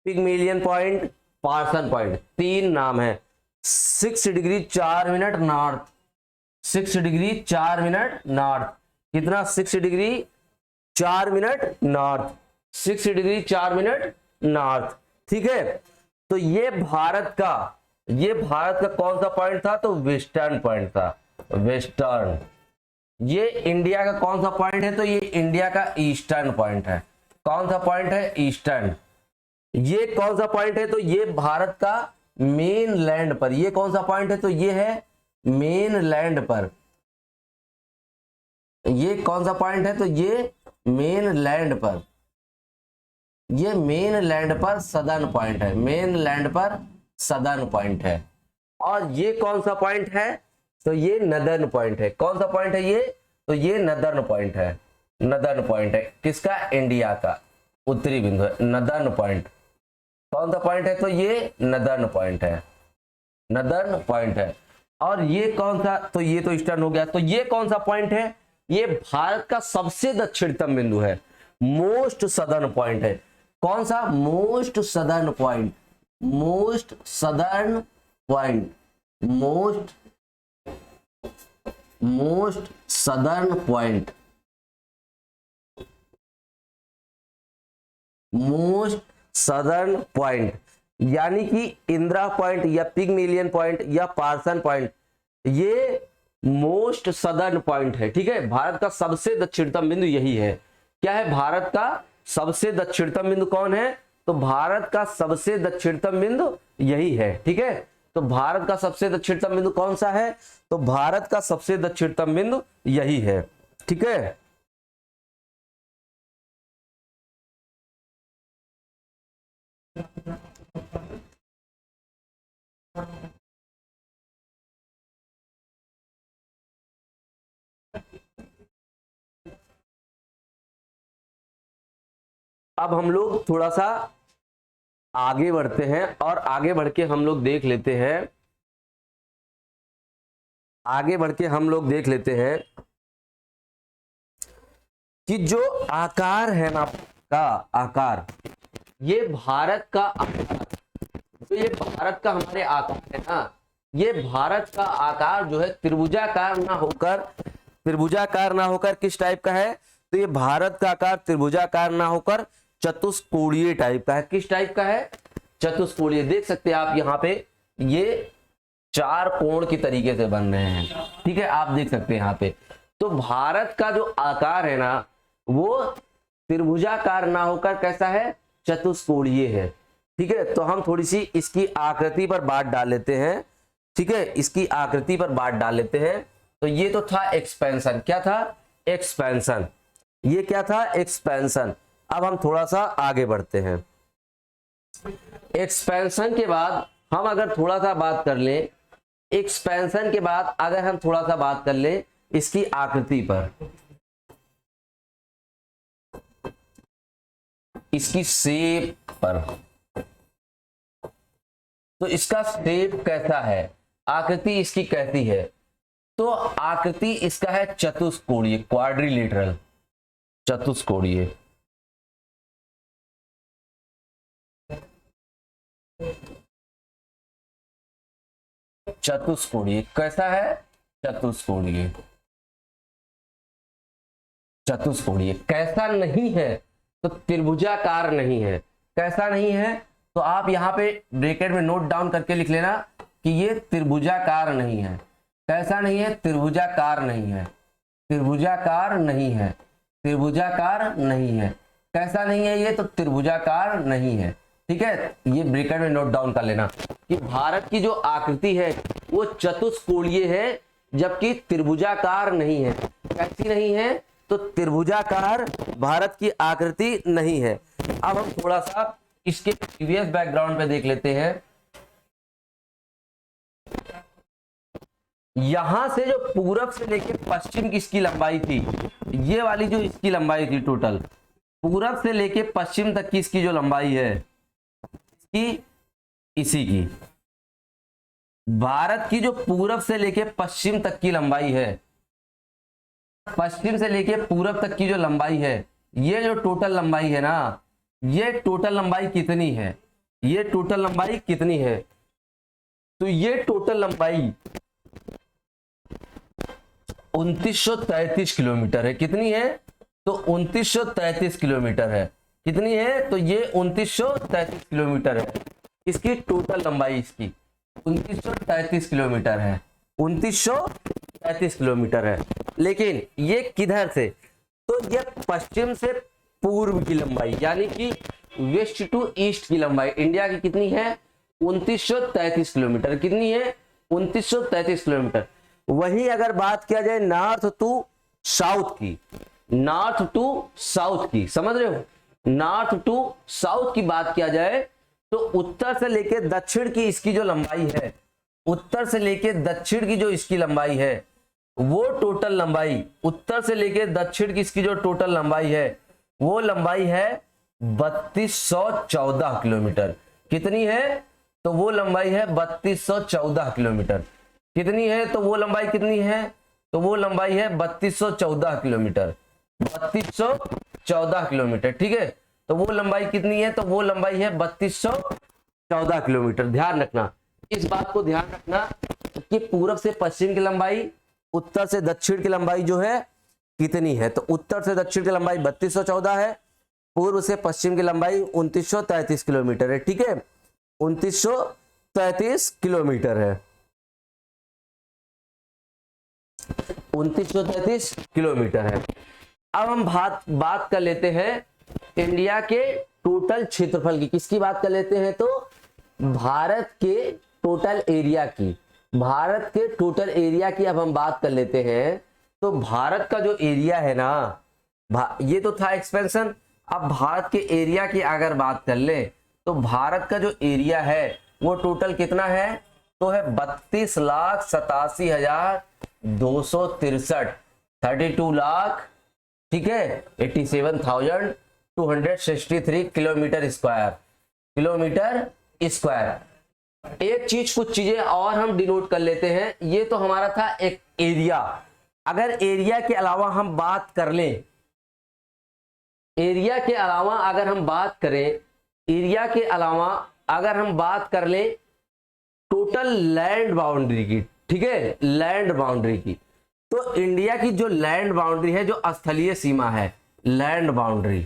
Pygmalion point, Parson point, 3 नाम है। 6 degree 4 minute north, 6 degree 4 minute north, कितना, 6 degree 4 minute north, 6 degree 4 minute north, ठीक है। तो ये भारत का कौन सा पॉइंट था, तो वेस्टर्न पॉइंट था, वेस्टर्न। ये इंडिया का कौन सा पॉइंट है, तो ये इंडिया का ईस्टर्न पॉइंट है, कौन सा पॉइंट है, ईस्टर्न। ये कौन सा पॉइंट है, तो ये भारत का मेन लैंड पर, ये कौन सा पॉइंट है, तो ये है मेन लैंड पर। ये कौन सा पॉइंट है, तो ये मेन लैंड पर, ये मेन लैंड पर सदर्न पॉइंट है, मेन लैंड पर सदर्न पॉइंट है। और ये कौन सा पॉइंट है, तो ये नदर्न पॉइंट है, कौन सा पॉइंट है ये, तो ये नदर्न पॉइंट है, नदर्न पॉइंट है, किसका, इंडिया का उत्तरी बिंदु है, नदर्न पॉइंट। कौन सा पॉइंट है, तो ये नदर्न पॉइंट है, नदर्न पॉइंट है। और ये कौन सा, तो ये तो ईस्टर्न हो गया। तो ये कौन सा पॉइंट है, ये भारत का सबसे दक्षिणतम बिंदु है, मोस्ट सदर्न पॉइंट है, कौन सा, most southern point, most southern point, most southern point, most southern point. यानी कि इंदिरा पॉइंट या पिग्मेलियन पॉइंट या पार्सन पॉइंट, ये मोस्ट सदर्न पॉइंट है, ठीक है। भारत का सबसे दक्षिणतम बिंदु यही है। क्या है, भारत का सबसे दक्षिणतम बिंदु कौन है, तो भारत का सबसे दक्षिणतम बिंदु यही है, ठीक है। तो भारत का सबसे दक्षिणतम बिंदु कौन सा है, तो भारत का सबसे दक्षिणतम बिंदु यही है, ठीक है। अब हम लोग थोड़ा सा आगे बढ़ते हैं और आगे बढ़ के हम लोग देख लेते हैं, आगे बढ़ के हम लोग देख लेते हैं कि जो आकार है ना का आकार, ये भारत का आकार, तो ये भारत का हमारे आकार है ना, ये भारत का आकार जो है त्रिभुजाकार ना होकर किस टाइप का है, तो ये भारत का आकार त्रिभुजाकार ना होकर चतुष्कोणीय टाइप का है। किस टाइप का है, चतुष्कोणीय। देख सकते हैं आप यहाँ पे ये 4 कोण की तरीके से बन रहे हैं, ठीक है, आप देख सकते हैं यहाँ पे। तो भारत का जो आकार है ना वो त्रिभुजाकार ना होकर कैसा है, चतुष्कोणीय है, ठीक है। तो हम थोड़ी सी इसकी आकृति पर बात डाल लेते हैं, ठीक है, इसकी आकृति पर बात डाल लेते हैं। तो ये तो था एक्सपेंशन, क्या था, एक्सपेंशन, ये क्या था, एक्सपेंशन। अब हम थोड़ा सा आगे बढ़ते हैं। एक्सपेंशन के बाद हम अगर थोड़ा सा बात कर लें एक्सपेंशन के बाद, अगर हम थोड़ा सा बात कर लें इसकी आकृति पर, इसकी शेप पर, तो इसका शेप कैसा है, आकृति इसकी कैसी है, तो आकृति इसका है चतुष्कोणीय, क्वाड्रिलेटरल, चतुष्कोणीय। चतुष्कोणीय कैसा है, चतुष्कोणीय, चतुष्कोणीय। कैसा नहीं है तो त्रिभुजाकार नहीं है। कैसा नहीं है तो आप यहां पे ब्रैकेट में नोट डाउन करके लिख लेना कि ये त्रिभुजाकार नहीं है। कैसा नहीं है, त्रिभुजाकार नहीं है, त्रिभुजाकार नहीं है, त्रिभुजाकार नहीं है। कैसा नहीं है ये, तो त्रिभुजाकार नहीं है। ठीक है, ये ब्रैकेट में नोट डाउन कर लेना कि भारत की जो आकृति है वो चतुष्कोणीय है, जबकि त्रिभुजाकार नहीं है। कैसी नहीं है, तो त्रिभुजाकार भारत की आकृति नहीं है। अब हम थोड़ा सा इसके प्रीवियस बैकग्राउंड पे देख लेते हैं। यहां से जो पूरब से लेकर पश्चिम की इसकी लंबाई थी, ये वाली जो इसकी लंबाई थी टोटल, पूरब से लेकर पश्चिम तक की इसकी जो लंबाई है इसकी, इसी की, भारत की जो पूरब से लेकर पश्चिम तक की लंबाई है, पश्चिम से लेकर पूरब तक की जो लंबाई है, ये जो टोटल लंबाई है ना, ये टोटल लंबाई कितनी है, ये टोटल लंबाई कितनी है, तो ये टोटल लंबाई 2933 किलोमीटर है। कितनी है, तो 2933 किलोमीटर है। कितनी है, तो ये 2933 किलोमीटर है। इसकी टोटल लंबाई इसकी 2933 किलोमीटर है, 2933 किलोमीटर है। लेकिन ये किधर से, तो ये पश्चिम से पूर्व की लंबाई, यानी कि वेस्ट टू ईस्ट की लंबाई इंडिया की कितनी है, 2933 किलोमीटर। कितनी है, 2933 किलोमीटर। वहीं अगर बात किया जाए नॉर्थ टू साउथ की, नॉर्थ टू साउथ की, समझ रहे हो, नॉर्थ टू साउथ की बात किया जाए तो उत्तर से लेकर दक्षिण की इसकी जो लंबाई है, उत्तर से लेकर दक्षिण की जो इसकी लंबाई है, वो टोटल लंबाई, उत्तर से लेकर दक्षिण की इसकी जो टोटल लंबाई है वो लंबाई है 3214 किलोमीटर। कितनी है, तो वो लंबाई है 3214 किलोमीटर। कितनी है, तो वो लंबाई कितनी है, तो वो लंबाई है 3214 किलोमीटर, 3214 किलोमीटर। ठीक है, तो वो लंबाई कितनी है, तो वो लंबाई है 3214 किलोमीटर। ध्यान रखना, इस बात को ध्यान रखना कि पूरब से पश्चिम की लंबाई, उत्तर से दक्षिण की लंबाई जो है कितनी है, तो उत्तर से दक्षिण की लंबाई 3214 है, पूर्व से पश्चिम की लंबाई 2933 किलोमीटर है। ठीक है, 2933 किलोमीटर है, 2933 किलोमीटर है। अब हम बात कर लेते हैं इंडिया के टोटल क्षेत्रफल की। किसकी बात कर लेते हैं, तो भारत के टोटल एरिया की, भारत के टोटल एरिया की अब हम बात कर लेते हैं। तो भारत का जो एरिया है ना, ये तो था एक्सपेंशन। अब भारत के एरिया की अगर बात कर ले तो भारत का जो एरिया है वो टोटल कितना है, तो है 32,87,263, 32 लाख, ठीक है, 87,263 किलोमीटर स्क्वायर, किलोमीटर स्क्वायर। एक चीज, कुछ चीजें और हम डिनोट कर लेते हैं। ये तो हमारा था एक एरिया। अगर एरिया के अलावा हम बात कर लें, एरिया के अलावा अगर हम बात करें, एरिया के अलावा अगर हम बात कर लें टोटल लैंड बाउंड्री की, ठीक है, लैंड बाउंड्री की, तो इंडिया की जो लैंड बाउंड्री है, जो स्थलीय सीमा है, लैंड बाउंड्री,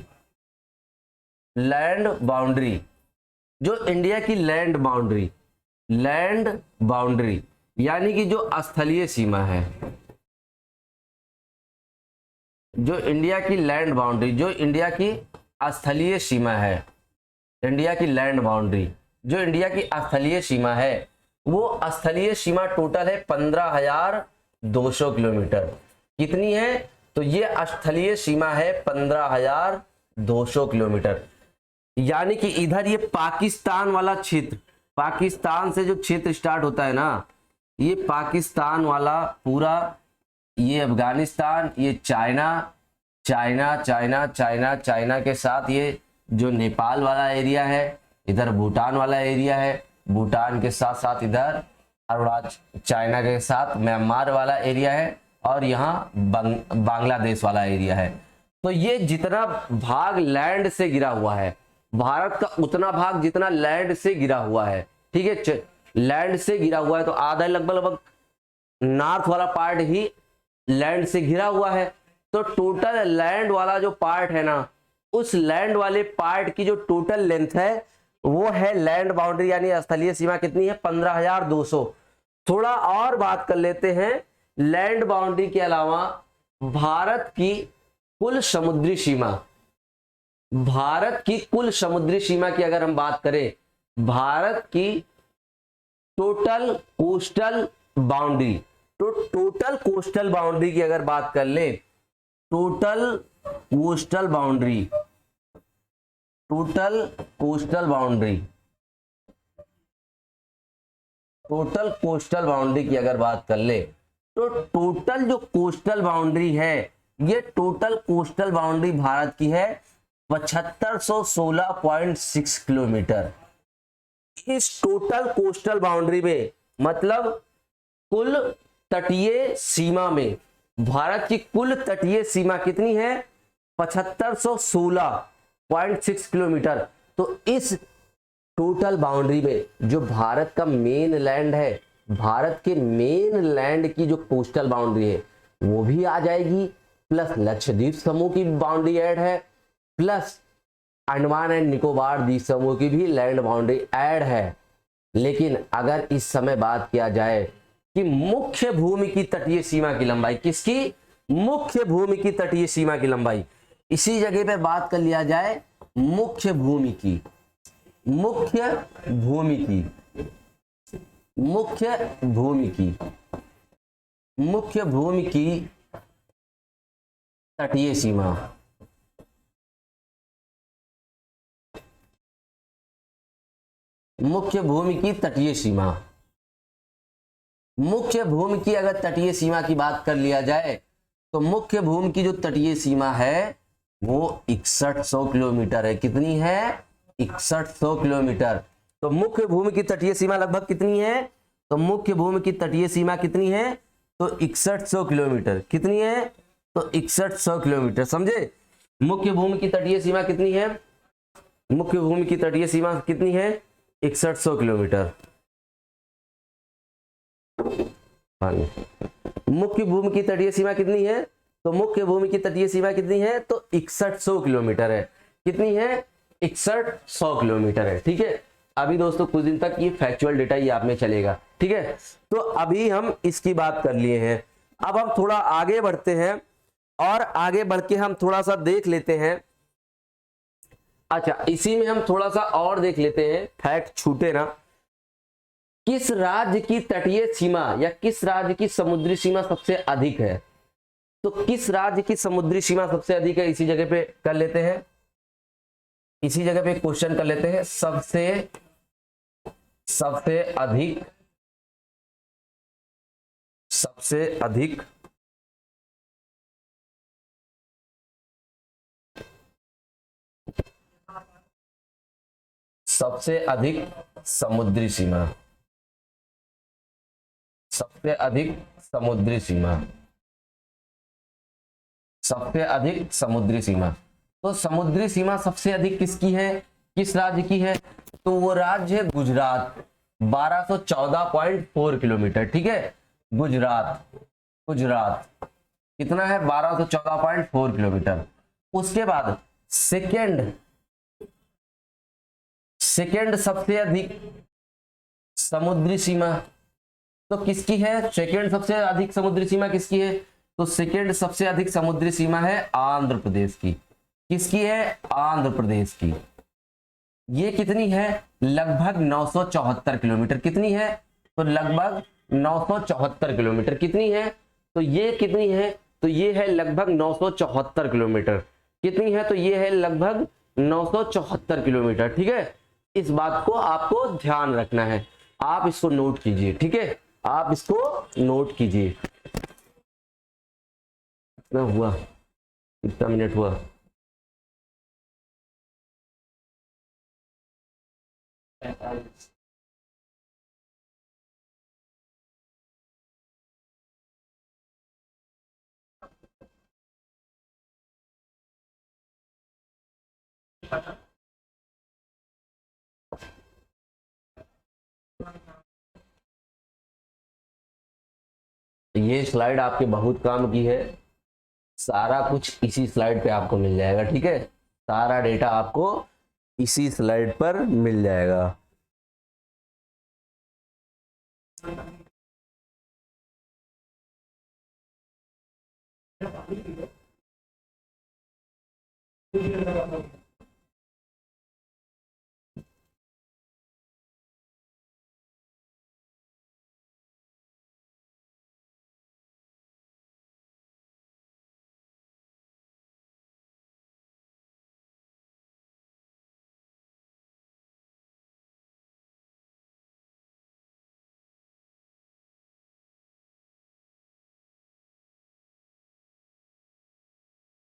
लैंड बाउंड्री, जो इंडिया की लैंड बाउंड्री, लैंड बाउंड्री यानी कि जो स्थलीय सीमा है, जो इंडिया की लैंड बाउंड्री, जो इंडिया की स्थलीय सीमा है, इंडिया की लैंड बाउंड्री, जो इंडिया की स्थलीय सीमा है, वो स्थलीय सीमा टोटल है 15,200 किलोमीटर। कितनी है, तो ये स्थलीय सीमा है 15,200 किलोमीटर। यानी कि इधर ये पाकिस्तान वाला क्षेत्र, पाकिस्तान से जो क्षेत्र स्टार्ट होता है ना, ये पाकिस्तान वाला पूरा, ये अफगानिस्तान, ये China, China China China China के साथ ये जो नेपाल वाला एरिया है, इधर भूटान वाला एरिया है, भूटान के साथ साथ इधर अरुणाचल, चाइना के साथ म्यांमार वाला एरिया है, और यहाँ बांग्लादेश वाला एरिया है। तो ये जितना भाग लैंड से गिरा हुआ है, भारत का उतना भाग जितना लैंड से गिरा हुआ है, ठीक है, लैंड से गिरा हुआ है, तो आधा लगभग नॉर्थ वाला पार्ट ही लैंड से घिरा हुआ है। तो टोटल लैंड वाला जो पार्ट है ना, उस लैंड वाले पार्ट की जो टोटल लेंथ है वो है लैंड बाउंड्री यानी स्थलीय सीमा कितनी है, 15,200। थोड़ा और बात कर लेते हैं, लैंड बाउंड्री के अलावा भारत की कुल समुद्री सीमा, भारत की कुल समुद्री सीमा की अगर हम बात करें, भारत की टोटल कोस्टल बाउंड्री, तो टोटल कोस्टल बाउंड्री की अगर बात कर ले, total coastal boundary, total coastal boundary, total coastal boundary की अगर बात कर ले, तो टोटल जो कोस्टल बाउंड्री है, ये टोटल कोस्टल बाउंड्री भारत की है 7516.6 किलोमीटर। इस टोटल कोस्टल बाउंड्री में मतलब कुल तटीय सीमा में, भारत की कुल तटीय सीमा कितनी है, 7516.6 किलोमीटर। तो इस टोटल बाउंड्री में जो भारत का मेन लैंड है, भारत के मेन लैंड की जो कोस्टल बाउंड्री है वो भी आ जाएगी, प्लस लक्षद्वीप समूह की बाउंड्री ऐड है, प्लस अंडमान एंड निकोबार द्वीप समूह की भी लैंड बाउंड्री ऐड है। लेकिन अगर इस समय बात किया जाए कि मुख्य भूमि की तटीय सीमा की लंबाई, किसकी, मुख्य भूमि की तटीय सीमा की लंबाई, इसी जगह पे बात कर लिया जाए मुख्य भूमि की, मुख्य भूमि की, मुख्य भूमि की, मुख्य भूमि की तटीय सीमा, मुख्य भूमि की तटीय सीमा, मुख्य भूमि की अगर तटीय सीमा की बात कर लिया जाए तो मुख्य भूमि की जो तटीय सीमा है वो 6100 किलोमीटर है। कितनी है, 6100 किलोमीटर। तो मुख्य भूमि की तटीय सीमा लगभग कितनी है, तो मुख्य भूमि की तटीय सीमा कितनी है, तो 6100 किलोमीटर। कितनी है, तो 6100 किलोमीटर। समझे, मुख्य भूमि की तटीय सीमा कितनी है, मुख्य भूमि की तटीय सीमा कितनी है, 6100 किलोमीटर। मुख्य भूमि की तटीय सीमा कितनी है, तो मुख्य भूमि की तटीय सीमा कितनी है, तो 6100 किलोमीटर है। कितनी है, 6100 किलोमीटर है। ठीक है, अभी दोस्तों कुछ दिन तक ये फैक्चुअल डेटा ही आप में चलेगा। ठीक है, तो अभी हम इसकी बात कर लिए हैं। अब हम थोड़ा आगे बढ़ते हैं और आगे बढ़ के हम थोड़ा सा देख लेते हैं। अच्छा, इसी में हम थोड़ा सा और देख लेते हैं, फैक्ट छूटे ना। किस राज्य की तटीय सीमा या किस राज्य की समुद्री सीमा सबसे अधिक है, तो किस राज्य की समुद्री सीमा सबसे अधिक है, इसी जगह पे कर लेते हैं, इसी जगह पे क्वेश्चन कर लेते हैं। सबसे अधिक, सबसे अधिक सबसे अधिक समुद्री सीमा, सबसे अधिक समुद्री सीमा, सबसे अधिक समुद्री सीमा। तो समुद्री सीमा सबसे अधिक किसकी है, किस राज्य की है, तो वो राज्य है गुजरात, 1214.4 किलोमीटर। ठीक है, गुजरात, गुजरात कितना है, 1214.4 किलोमीटर। उसके बाद सेकेंड सबसे अधिक समुद्री सीमा तो किसकी है, सेकेंड सबसे अधिक समुद्री सीमा किसकी है, तो सेकेंड सबसे अधिक समुद्री सीमा है आंध्र प्रदेश की। किसकी है, आंध्र प्रदेश की। ये कितनी है, लगभग 974 किलोमीटर। कितनी है, तो लगभग 974 किलोमीटर। कितनी है, तो ये कितनी है, तो ये है लगभग 974 किलोमीटर। कितनी है, तो ये है लगभग 974 किलोमीटर। ठीक है, इस बात को आपको ध्यान रखना है, आप इसको नोट कीजिए, ठीक है, आप इसको नोट कीजिए। कितना हुआ, कितना मिनट हुआ? ये स्लाइड आपके बहुत काम की है, सारा कुछ इसी स्लाइड पे आपको मिल जाएगा, ठीक है, सारा डेटा आपको इसी स्लाइड पर मिल जाएगा।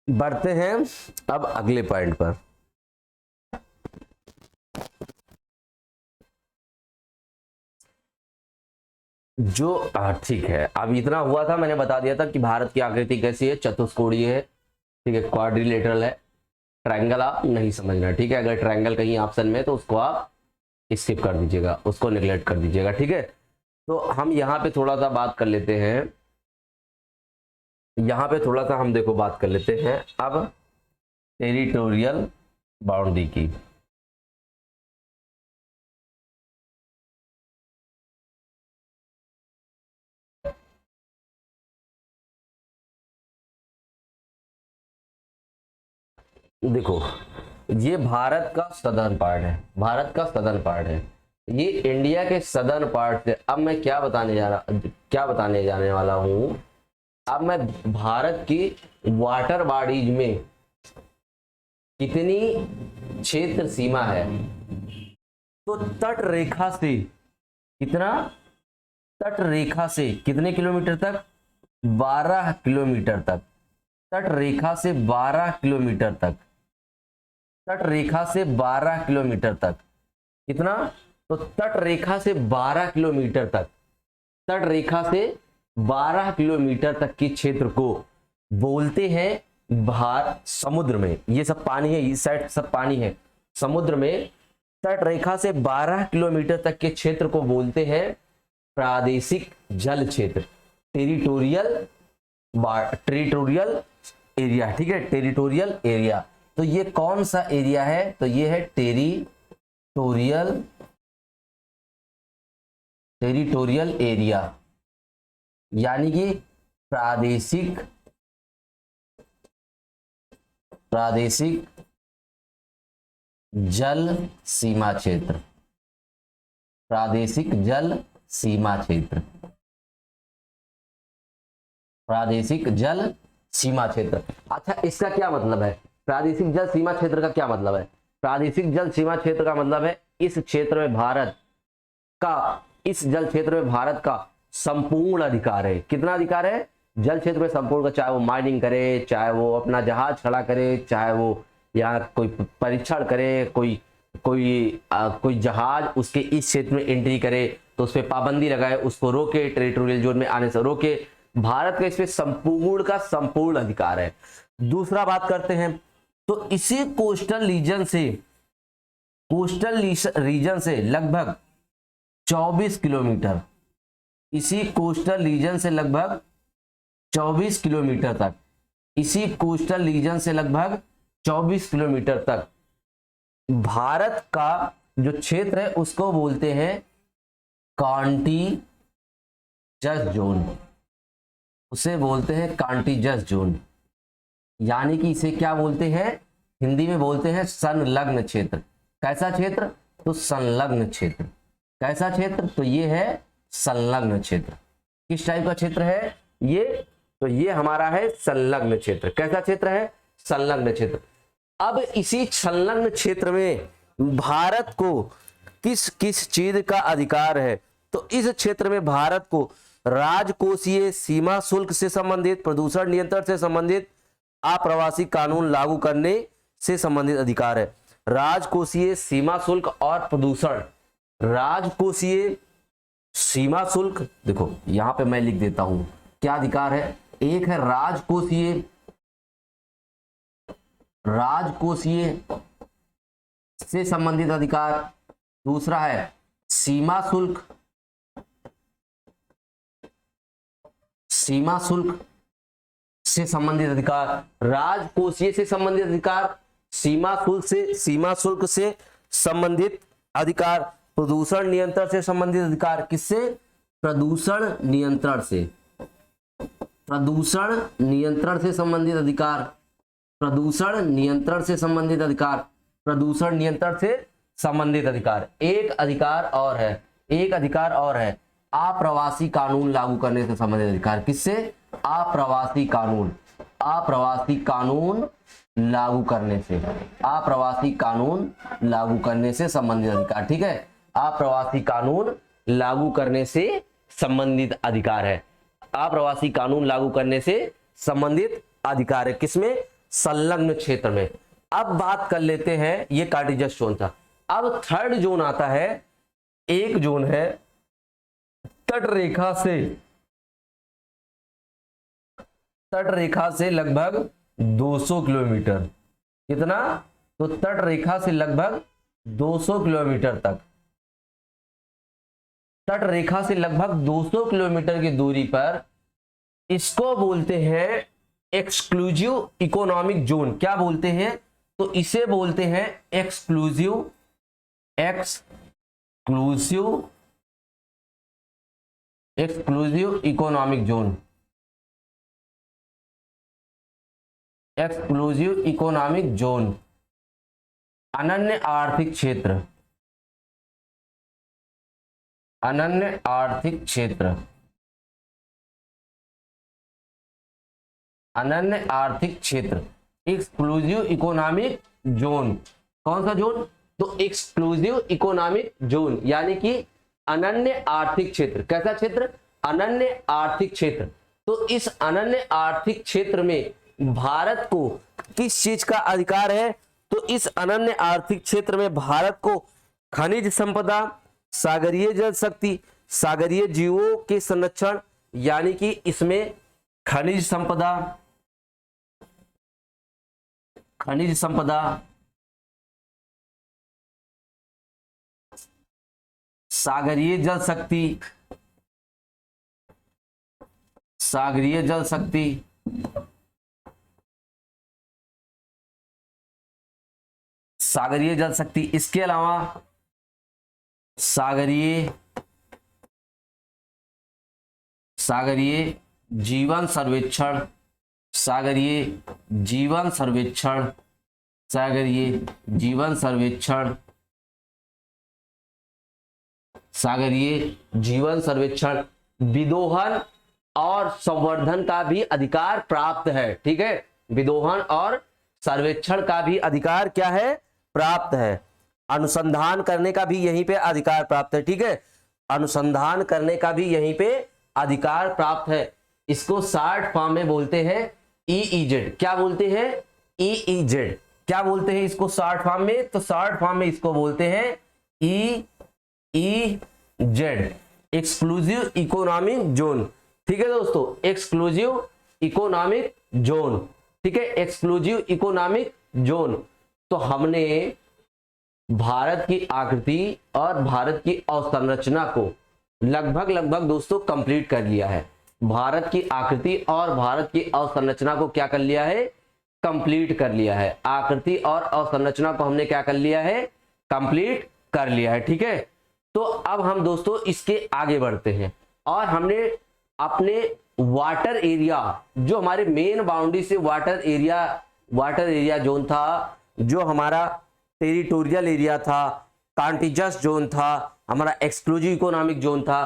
बढ़ते हैं अब अगले पॉइंट पर। जो ठीक है, अब इतना हुआ था, मैंने बता दिया था कि भारत की आकृति कैसी है, चतुष्कोणीय है, ठीक है, क्वाड्रिलेटरल है। ट्रायंगल आप नहीं समझना, ठीक है, अगर ट्रायंगल कहीं ऑप्शन में तो उसको आप स्किप कर दीजिएगा, उसको निगलेक्ट कर दीजिएगा, ठीक है। तो हम यहाँ पे थोड़ा सा बात कर लेते हैं, यहाँ पे थोड़ा सा हम देखो बात कर लेते हैं अब टेरिटोरियल बाउंड्री की। देखो ये भारत का सदर्न पार्ट है, भारत का सदर्न पार्ट है, ये इंडिया के सदर्न पार्ट से। अब मैं क्या बताने जाने वाला हूं, अब मैं भारत की वाटर बॉडीज में कितनी क्षेत्र सीमा है, तो तट रेखा से कितना, तट रेखा से कितने किलोमीटर तक, 12 किलोमीटर तक, तट रेखा से 12 किलोमीटर तक, तट रेखा से 12 किलोमीटर तक, कितना, तो तट रेखा से 12 किलोमीटर तक, तट रेखा से 12 किलोमीटर तक के क्षेत्र को बोलते हैं समुद्र में, ये सब पानी है, इस साइड सब पानी है, समुद्र में तट रेखा से 12 किलोमीटर तक के क्षेत्र को बोलते हैं प्रादेशिक जल क्षेत्र, टेरिटोरियल एरिया, ठीक है, टेरिटोरियल एरिया। तो ये कौन सा एरिया है, तो ये है टेरिटोरियल एरिया, यानी कि प्रादेशिक जल सीमा क्षेत्र, प्रादेशिक जल सीमा क्षेत्र, प्रादेशिक जल सीमा क्षेत्र। अच्छा, इसका क्या मतलब है, प्रादेशिक जल सीमा क्षेत्र का क्या मतलब है? प्रादेशिक जल सीमा क्षेत्र का मतलब है इस क्षेत्र में भारत का, इस जल क्षेत्र में भारत का संपूर्ण अधिकार है। कितना अधिकार है जल क्षेत्र में संपूर्ण का, चाहे वो माइनिंग करे, चाहे वो अपना जहाज खड़ा करे, चाहे वो यहाँ कोई परीक्षण करे, कोई जहाज उसके इस क्षेत्र में एंट्री करे तो उस पर पाबंदी लगाए, उसको रोके, टेरिटोरियल जोन में आने से रोके। भारत का इसमें संपूर्ण का संपूर्ण अधिकार है। दूसरा बात करते हैं, तो इसी कोस्टल रीजन से लगभग 24 किलोमीटर, इसी कोस्टल रीजन से लगभग 24 किलोमीटर तक, इसी कोस्टल रीजन से लगभग 24 किलोमीटर तक भारत का जो क्षेत्र है उसको बोलते हैं कॉन्टिजस जोन, उसे बोलते हैं कॉन्टिजस जोन, यानी कि इसे क्या बोलते हैं, हिंदी में बोलते हैं संलग्न क्षेत्र। कैसा क्षेत्र, तो संलग्न क्षेत्र। कैसा क्षेत्र, तो ये है संलग्न क्षेत्र। किस टाइप का क्षेत्र है ये, तो ये हमारा है संलग्न क्षेत्र। कैसा क्षेत्र है, संलग्न क्षेत्र। अब इसी संलग्न क्षेत्र में भारत को किस किस चीज का अधिकार है? तो इस क्षेत्र में भारत को राजकोषीय, सीमा शुल्क से संबंधित, प्रदूषण नियंत्रण से संबंधित, अप्रवासी कानून लागू करने से संबंधित अधिकार है। राजकोषीय, सीमा शुल्क और प्रदूषण। राजकोषीय, सीमा शुल्क, देखो यहां पे मैं लिख देता हूं क्या अधिकार है। एक है राजकोषीय, राजकोषीय से संबंधित अधिकार। दूसरा है सीमा शुल्क, सीमा शुल्क से संबंधित अधिकार। राजकोषीय से संबंधित अधिकार, सीमा शुल्क से संबंधित अधिकार, प्रदूषण नियंत्रण से संबंधित अधिकार। किससे? प्रदूषण नियंत्रण से, प्रदूषण नियंत्रण से संबंधित अधिकार, प्रदूषण नियंत्रण से संबंधित अधिकार, प्रदूषण नियंत्रण से संबंधित अधिकार। एक अधिकार और है, एक अधिकार और है, अप्रवासी कानून लागू करने से संबंधित अधिकार। किससे? अप्रवासी कानून, अप्रवासी कानून लागू करने से, अप्रवासी कानून लागू करने से संबंधित अधिकार। ठीक है, अप्रवासी कानून लागू करने से संबंधित अधिकार है, अप्रवासी कानून लागू करने से संबंधित अधिकार है। किसमें? संलग्न क्षेत्र में। अब बात कर लेते हैं, ये कार्टिजस जोन था। अब थर्ड जोन आता है। एक जोन है तट रेखा से लगभग 200 किलोमीटर। कितना? तो तट रेखा से लगभग 200 किलोमीटर तक, तट रेखा से लगभग 200 किलोमीटर की दूरी पर, इसको बोलते हैं एक्सक्लूसिव इकोनॉमिक जोन। क्या बोलते हैं? तो इसे बोलते हैं exclusive economic zone, exclusive economic zone. अनन्य आर्थिक क्षेत्र, अनन्य आर्थिक क्षेत्र, अनन्य आर्थिक क्षेत्र, एक्सक्लूसिव इकोनॉमिक जोन। कौन सा जोन? तो एक्सक्लूसिव इकोनॉमिक जोन, यानी कि अनन्य आर्थिक क्षेत्र। कैसा क्षेत्र? अनन्य आर्थिक क्षेत्र। तो इस अनन्य आर्थिक क्षेत्र में भारत को किस चीज का अधिकार है? तो इस अनन्य आर्थिक क्षेत्र में भारत को खनिज संपदा, सागरीय जल शक्ति, सागरीय जीवों के संरक्षण, यानी कि इसमें खनिज संपदा, खनिज संपदा, सागरीय जल शक्ति, सागरीय जल शक्ति, सागरीय जल शक्ति, इसके अलावा सागरीय जीवन सर्वेक्षण, सागरीय जीवन सर्वेक्षण, सागरीय जीवन सर्वेक्षण, सागरीय जीवन सर्वेक्षण, विदोहन और संवर्धन का भी अधिकार प्राप्त है। ठीक है, विदोहन और सर्वेक्षण का भी अधिकार क्या है? प्राप्त है। अनुसंधान करने का भी यहीं पे अधिकार प्राप्त है। ठीक है, अनुसंधान करने का भी यहीं पे अधिकार प्राप्त है। इसको शॉर्ट फॉर्म में बोलते हैं ईईजेड। क्या बोलते हैं? ईईजेड। क्या बोलते हैं इसको शॉर्ट फॉर्म में? तो शॉर्ट फॉर्म में इसको बोलते हैं ईईजेड, एक्सक्लूसिव इकोनॉमिक जोन। ठीक है दोस्तों, एक्सक्लूसिव इकोनॉमिक जोन। ठीक है, एक्सक्लूसिव इकोनॉमिक जोन। तो हमने भारत की आकृति और भारत की अवसंरचना को लगभग दोस्तों कंप्लीट कर लिया है। भारत की आकृति और भारत की अवसंरचना को क्या कर लिया है? कंप्लीट कर लिया है। आकृति और अवसंरचना को हमने क्या कर लिया है? कंप्लीट कर लिया है। ठीक है, तो अब हम दोस्तों इसके आगे बढ़ते हैं और हमने अपने वाटर एरिया, जो हमारे मेन बाउंड्री से वाटर एरिया जोन था, जो हमारा टेरिटोरियल एरिया था, कॉन्टिजस जोन था, हमारा एक्सक्लूसिव इकोनॉमिक जोन था,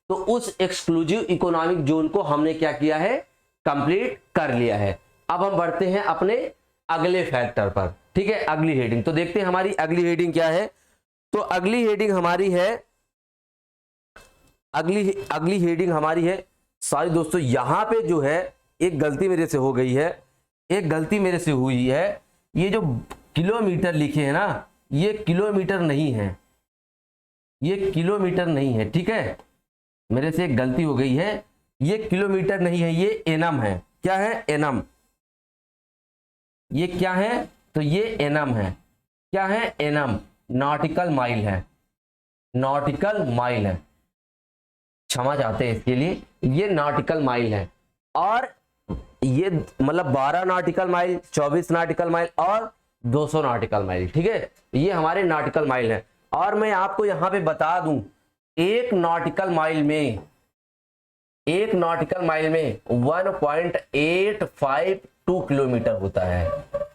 तो उस एक्सक्लूसिव इकोनॉमिक जोन को हमने क्या किया है? कंप्लीट कर लिया है। अब हम बढ़ते हैं अपने अगले फैक्टर पर। ठीक है, अगली हेडिंग तो देखते हैं हमारी अगली हेडिंग क्या है। तो अगली हेडिंग हमारी है, अगली हेडिंग हमारी है, सॉरी दोस्तों यहां पे जो है एक गलती मेरे से हो गई है, एक गलती मेरे से हुई है। ये जो किलोमीटर लिखे हैं ना, ये किलोमीटर नहीं है, ये किलोमीटर नहीं है। ठीक है, मेरे से एक गलती हो गई है, ये किलोमीटर नहीं है, ये एनम है। क्या है? एनम। ये क्या है? तो ये एनम है। क्या है? एनम, नॉटिकल माइल है, नॉटिकल माइल है, क्षमा चाहते हैं इसके लिए, ये नॉटिकल माइल है। और ये मतलब 12 नॉटिकल माइल, 24 नॉटिकल माइल और 200 नॉटिकल माइल। ठीक है, ये हमारे नॉटिकल माइल है। और मैं आपको यहां पे बता दूं, एक नॉटिकल माइल में 1.852 किलोमीटर होता है।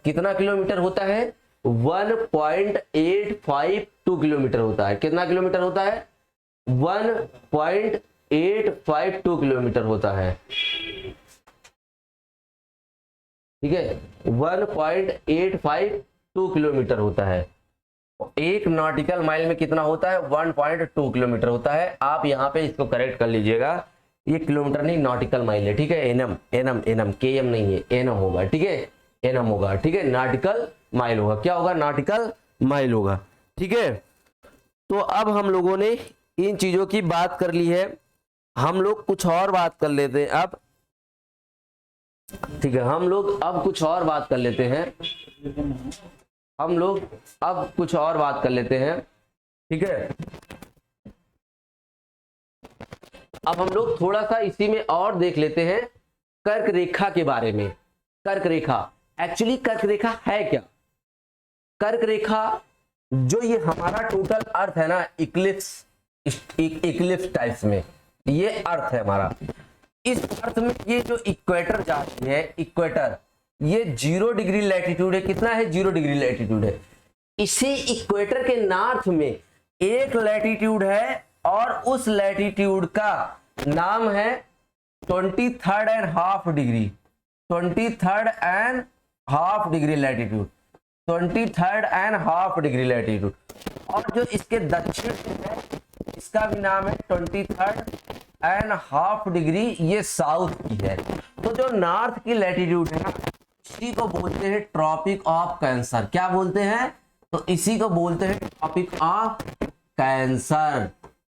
कितना किलोमीटर होता है? 1.852 किलोमीटर होता है। कितना किलोमीटर होता है? 1.852 किलोमीटर होता है। ठीक है, 1.852 किलोमीटर होता है। एक नॉटिकल माइल में कितना होता है? 1.2 किलोमीटर होता है। आप यहाँ पे इसको करेक्ट कर लीजिएगा, ये किलोमीटर नहीं नॉटिकल माइल है। ठीक है, एनम, एनम, एनम, केएम नहीं है, एनम होगा। ठीक है, एनम होगा। ठीक है, नॉटिकल माइल होगा। क्या होगा? नॉटिकल माइल होगा। ठीक है, तो अब हम लोगों ने इन चीजों की बात कर ली है, हम लोग कुछ और बात कर लेते हैं अब। ठीक है, हम लोग अब कुछ और बात कर लेते हैं, हम लोग अब कुछ और बात कर लेते हैं। ठीक है, अब हम लोग थोड़ा सा इसी में और देख लेते हैं कर्क रेखा के बारे में। कर्क रेखा, एक्चुअली कर्क रेखा है क्या? कर्क रेखा जो ये हमारा टोटल अर्थ है ना, इक्लिप्स, इक्लिप्स टाइप्स में ये अर्थ है हमारा। इस अर्थ में ये जो इक्वेटर जा रही है, इक्वेटर, ये 0 डिग्री लैटिट्यूड है। कितना है? 0 डिग्री लैटिट्यूड है। इसी इक्वेटर के नॉर्थ में एक लैटिट्यूड है और उस लैटिट्यूड का नाम है 23.5 degree, 23.5 degree latitude, 23.5 degree latitude. और जो इसके दक्षिण में है, इसका भी नाम है 23.5 डिग्री, ये साउथ की है। तो जो नॉर्थ की लैटिट्यूड है ना, इसी को बोलते हैं ट्रॉपिक ऑफ कैंसर। क्या बोलते हैं? तो इसी को बोलते हैं tropic of cancer,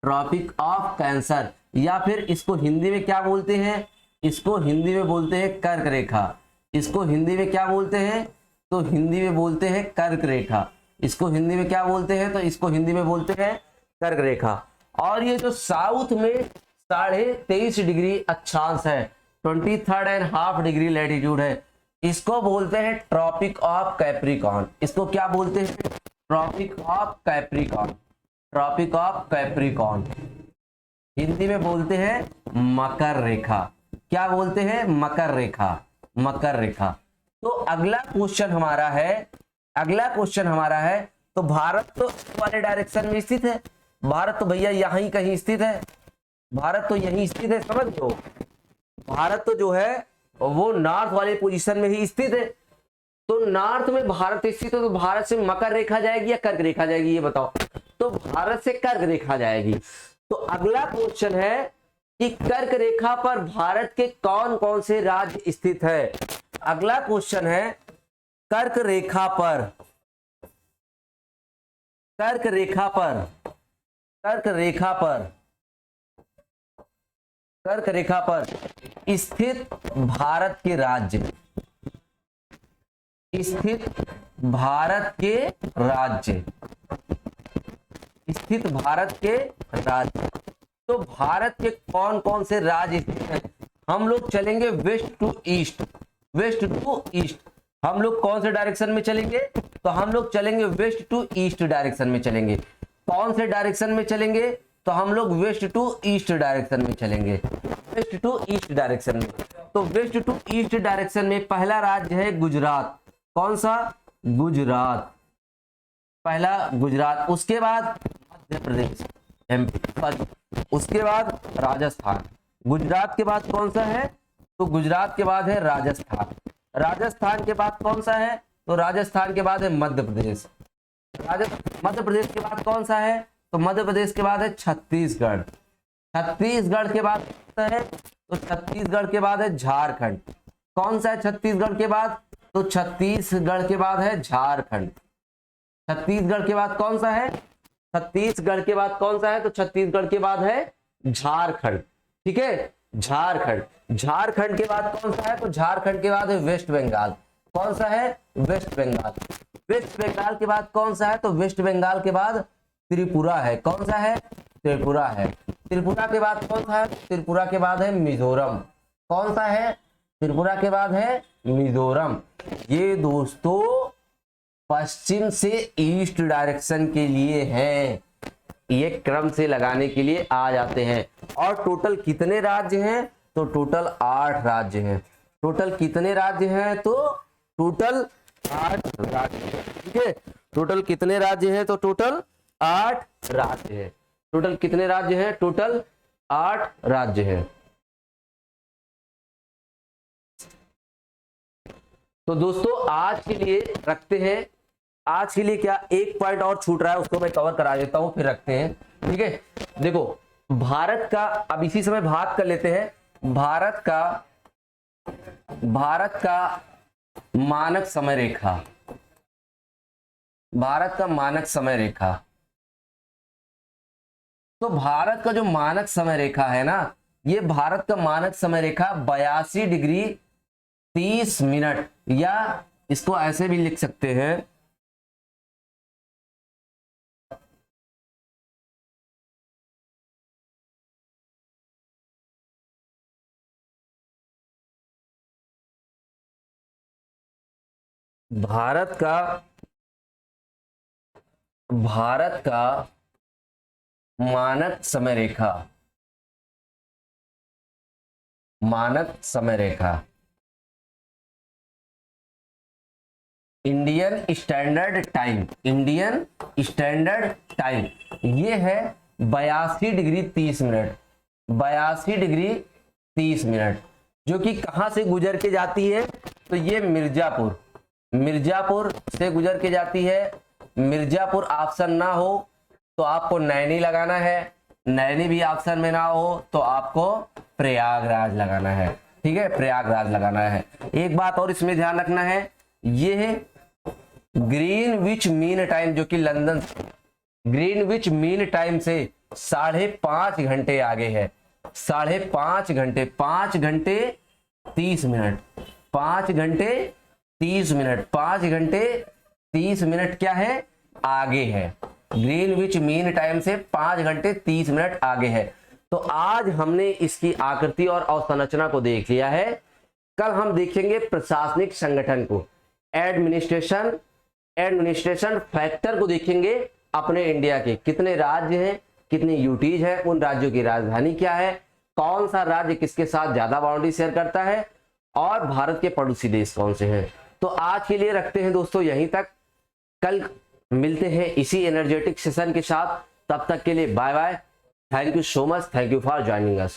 tropic of cancer. या फिर इसको हिंदी में क्या बोलते हैं? इसको हिंदी में बोलते हैं कर्क रेखा। इसको हिंदी में क्या बोलते हैं? तो हिंदी में बोलते हैं कर्क रेखा। इसको हिंदी में क्या बोलते हैं? तो इसको हिंदी में बोलते हैं कर्क रेखा। और ये जो साउथ में 23.5 डिग्री अक्षांश है, 23.5 डिग्री लैटिट्यूड है, इसको बोलते हैं ट्रॉपिक ऑफ कैप्रिकॉर्न। इसको क्या बोलते हैं? Tropic of Capricorn, tropic of Capricorn. Hindi में बोलते हैं मकर रेखा। क्या बोलते हैं? मकर रेखा, मकर रेखा। तो अगला क्वेश्चन हमारा है, अगला क्वेश्चन हमारा है, तो भारत तो वाले डायरेक्शन में स्थित है, भारत तो भैया यहीं कहीं स्थित है, भारत तो यहीं स्थित है, समझ लो। भारत तो जो है वो नॉर्थ वाले पोजीशन में ही स्थित है। तो नॉर्थ में भारत स्थित है, तो भारत से मकर रेखा जाएगी या कर्क रेखा जाएगी, ये बताओ। तो भारत से कर्क रेखा जाएगी। तो अगला क्वेश्चन है कि कर्क रेखा पर भारत के कौन कौन से राज्य स्थित है। अगला क्वेश्चन है कर्क रेखा पर, कर्क रेखा पर, कर्क रेखा पर, कर्क रेखा पर स्थित भारत के राज्य, स्थित भारत के राज्य, स्थित भारत के राज्य। तो भारत के कौन कौन से राज्य स्थित हैं? हम लोग चलेंगे west to east, west to east. हम लोग कौन से डायरेक्शन में चलेंगे? तो हम लोग चलेंगे वेस्ट टू ईस्ट डायरेक्शन में चलेंगे। कौन से डायरेक्शन में चलेंगे? तो हम लोग वेस्ट टू ईस्ट डायरेक्शन में चलेंगे, वेस्ट टू ईस्ट डायरेक्शन में। तो वेस्ट टू ईस्ट डायरेक्शन में पहला राज्य है गुजरात। कौन सा? गुजरात, पहला गुजरात। उसके बाद मध्य प्रदेश, एमपी, उसके बाद राजस्थान। गुजरात के बाद कौन सा है? तो गुजरात के बाद है राजस्थान। राजस्थान के बाद कौन सा है? तो राजस्थान के बाद है मध्य प्रदेश। मध्य प्रदेश के बाद कौन सा है? तो मध्य प्रदेश के बाद है छत्तीसगढ़। छत्तीसगढ़ के बाद कौन सा है? तो छत्तीसगढ़ के बाद है झारखंड। कौन सा है छत्तीसगढ़ के बाद? तो छत्तीसगढ़ के बाद है झारखंड। छत्तीसगढ़ के बाद कौन सा है? छत्तीसगढ़ के बाद कौन सा है? तो छत्तीसगढ़ के बाद है झारखंड। ठीक है, झारखंड। झारखंड के बाद कौन सा है? तो झारखंड के बाद है वेस्ट बंगाल। कौन सा है? वेस्ट बंगाल। वेस्ट बंगाल के बाद कौन सा है? तो वेस्ट बंगाल के बाद त्रिपुरा है। कौन सा है? त्रिपुरा है। त्रिपुरा के बाद कौन सा है? त्रिपुरा के बाद है मिजोरम। कौन सा है? त्रिपुरा के बाद है मिजोरम। ये दोस्तों पश्चिम से ईस्ट डायरेक्शन के लिए है, ये क्रम से लगाने के लिए आ जाते हैं। और टोटल कितने राज्य हैं? तो टोटल 8 राज्य हैं। टोटल कितने राज्य हैं? तो टोटल 8 राज्य हैं। ठीक है, टोटल कितने राज्य हैं? तो टोटल 8 राज्य हैं। टोटल कितने राज्य हैं? टोटल 8 राज्य हैं। तो दोस्तों आज के लिए रखते हैं। आज के लिए क्या एक पॉइंट और छूट रहा है, उसको मैं कवर करा देता हूं, फिर रखते हैं। ठीक है, देखो भारत का, अब इसी समय भाग कर लेते हैं। भारत का मानक समय रेखा, भारत का मानक समय रेखा। तो भारत का जो मानक समय रेखा है ना, ये भारत का मानक समय रेखा 82 डिग्री 30 मिनट, या इसको ऐसे भी लिख सकते हैं, भारत का मानक समय रेखा, मानक समय रेखा Indian standard time, Indian standard time ये है 82 डिग्री 30 मिनट, 82 डिग्री 30 मिनट, जो कि कहां से गुजर के जाती है? तो ये मिर्जापुर से गुजर के जाती है। मिर्जापुर ऑप्शन ना हो तो आपको नैनी लगाना है, नैनी भी ऑप्शन में ना हो तो आपको प्रयागराज लगाना है। ठीक है, प्रयागराज लगाना है। एक बात और इसमें ध्यान रखना है, ये है ग्रीनविच मीन टाइम, जो कि लंदन ग्रीनविच मीन टाइम से 5.5 घंटे आगे है। 5.5 घंटे, 5 घंटे 30 मिनट, 5 घंटे 30 मिनट, 5 घंटे 30 मिनट क्या है? आगे है। ग्रीनविच मीन टाइम से 5 घंटे 30 मिनट आगे है। तो आज हमने इसकी आकृति और अवसंरचना को देख लिया है। कल हम देखेंगे प्रशासनिक संगठन को, एडमिनिस्ट्रेशन फैक्टर को देखेंगे। अपने इंडिया के कितने राज्य हैं, कितने यूटीज हैं, उन राज्यों की राजधानी क्या है, कौन सा राज्य किसके साथ ज्यादा बाउंड्री शेयर करता है, और भारत के पड़ोसी देश कौन से हैं। तो आज के लिए रखते हैं दोस्तों यहीं तक। कल मिलते हैं इसी एनर्जेटिक सेशन के साथ। तब तक के लिए bye bye. Thank you so much, thank you for joining us.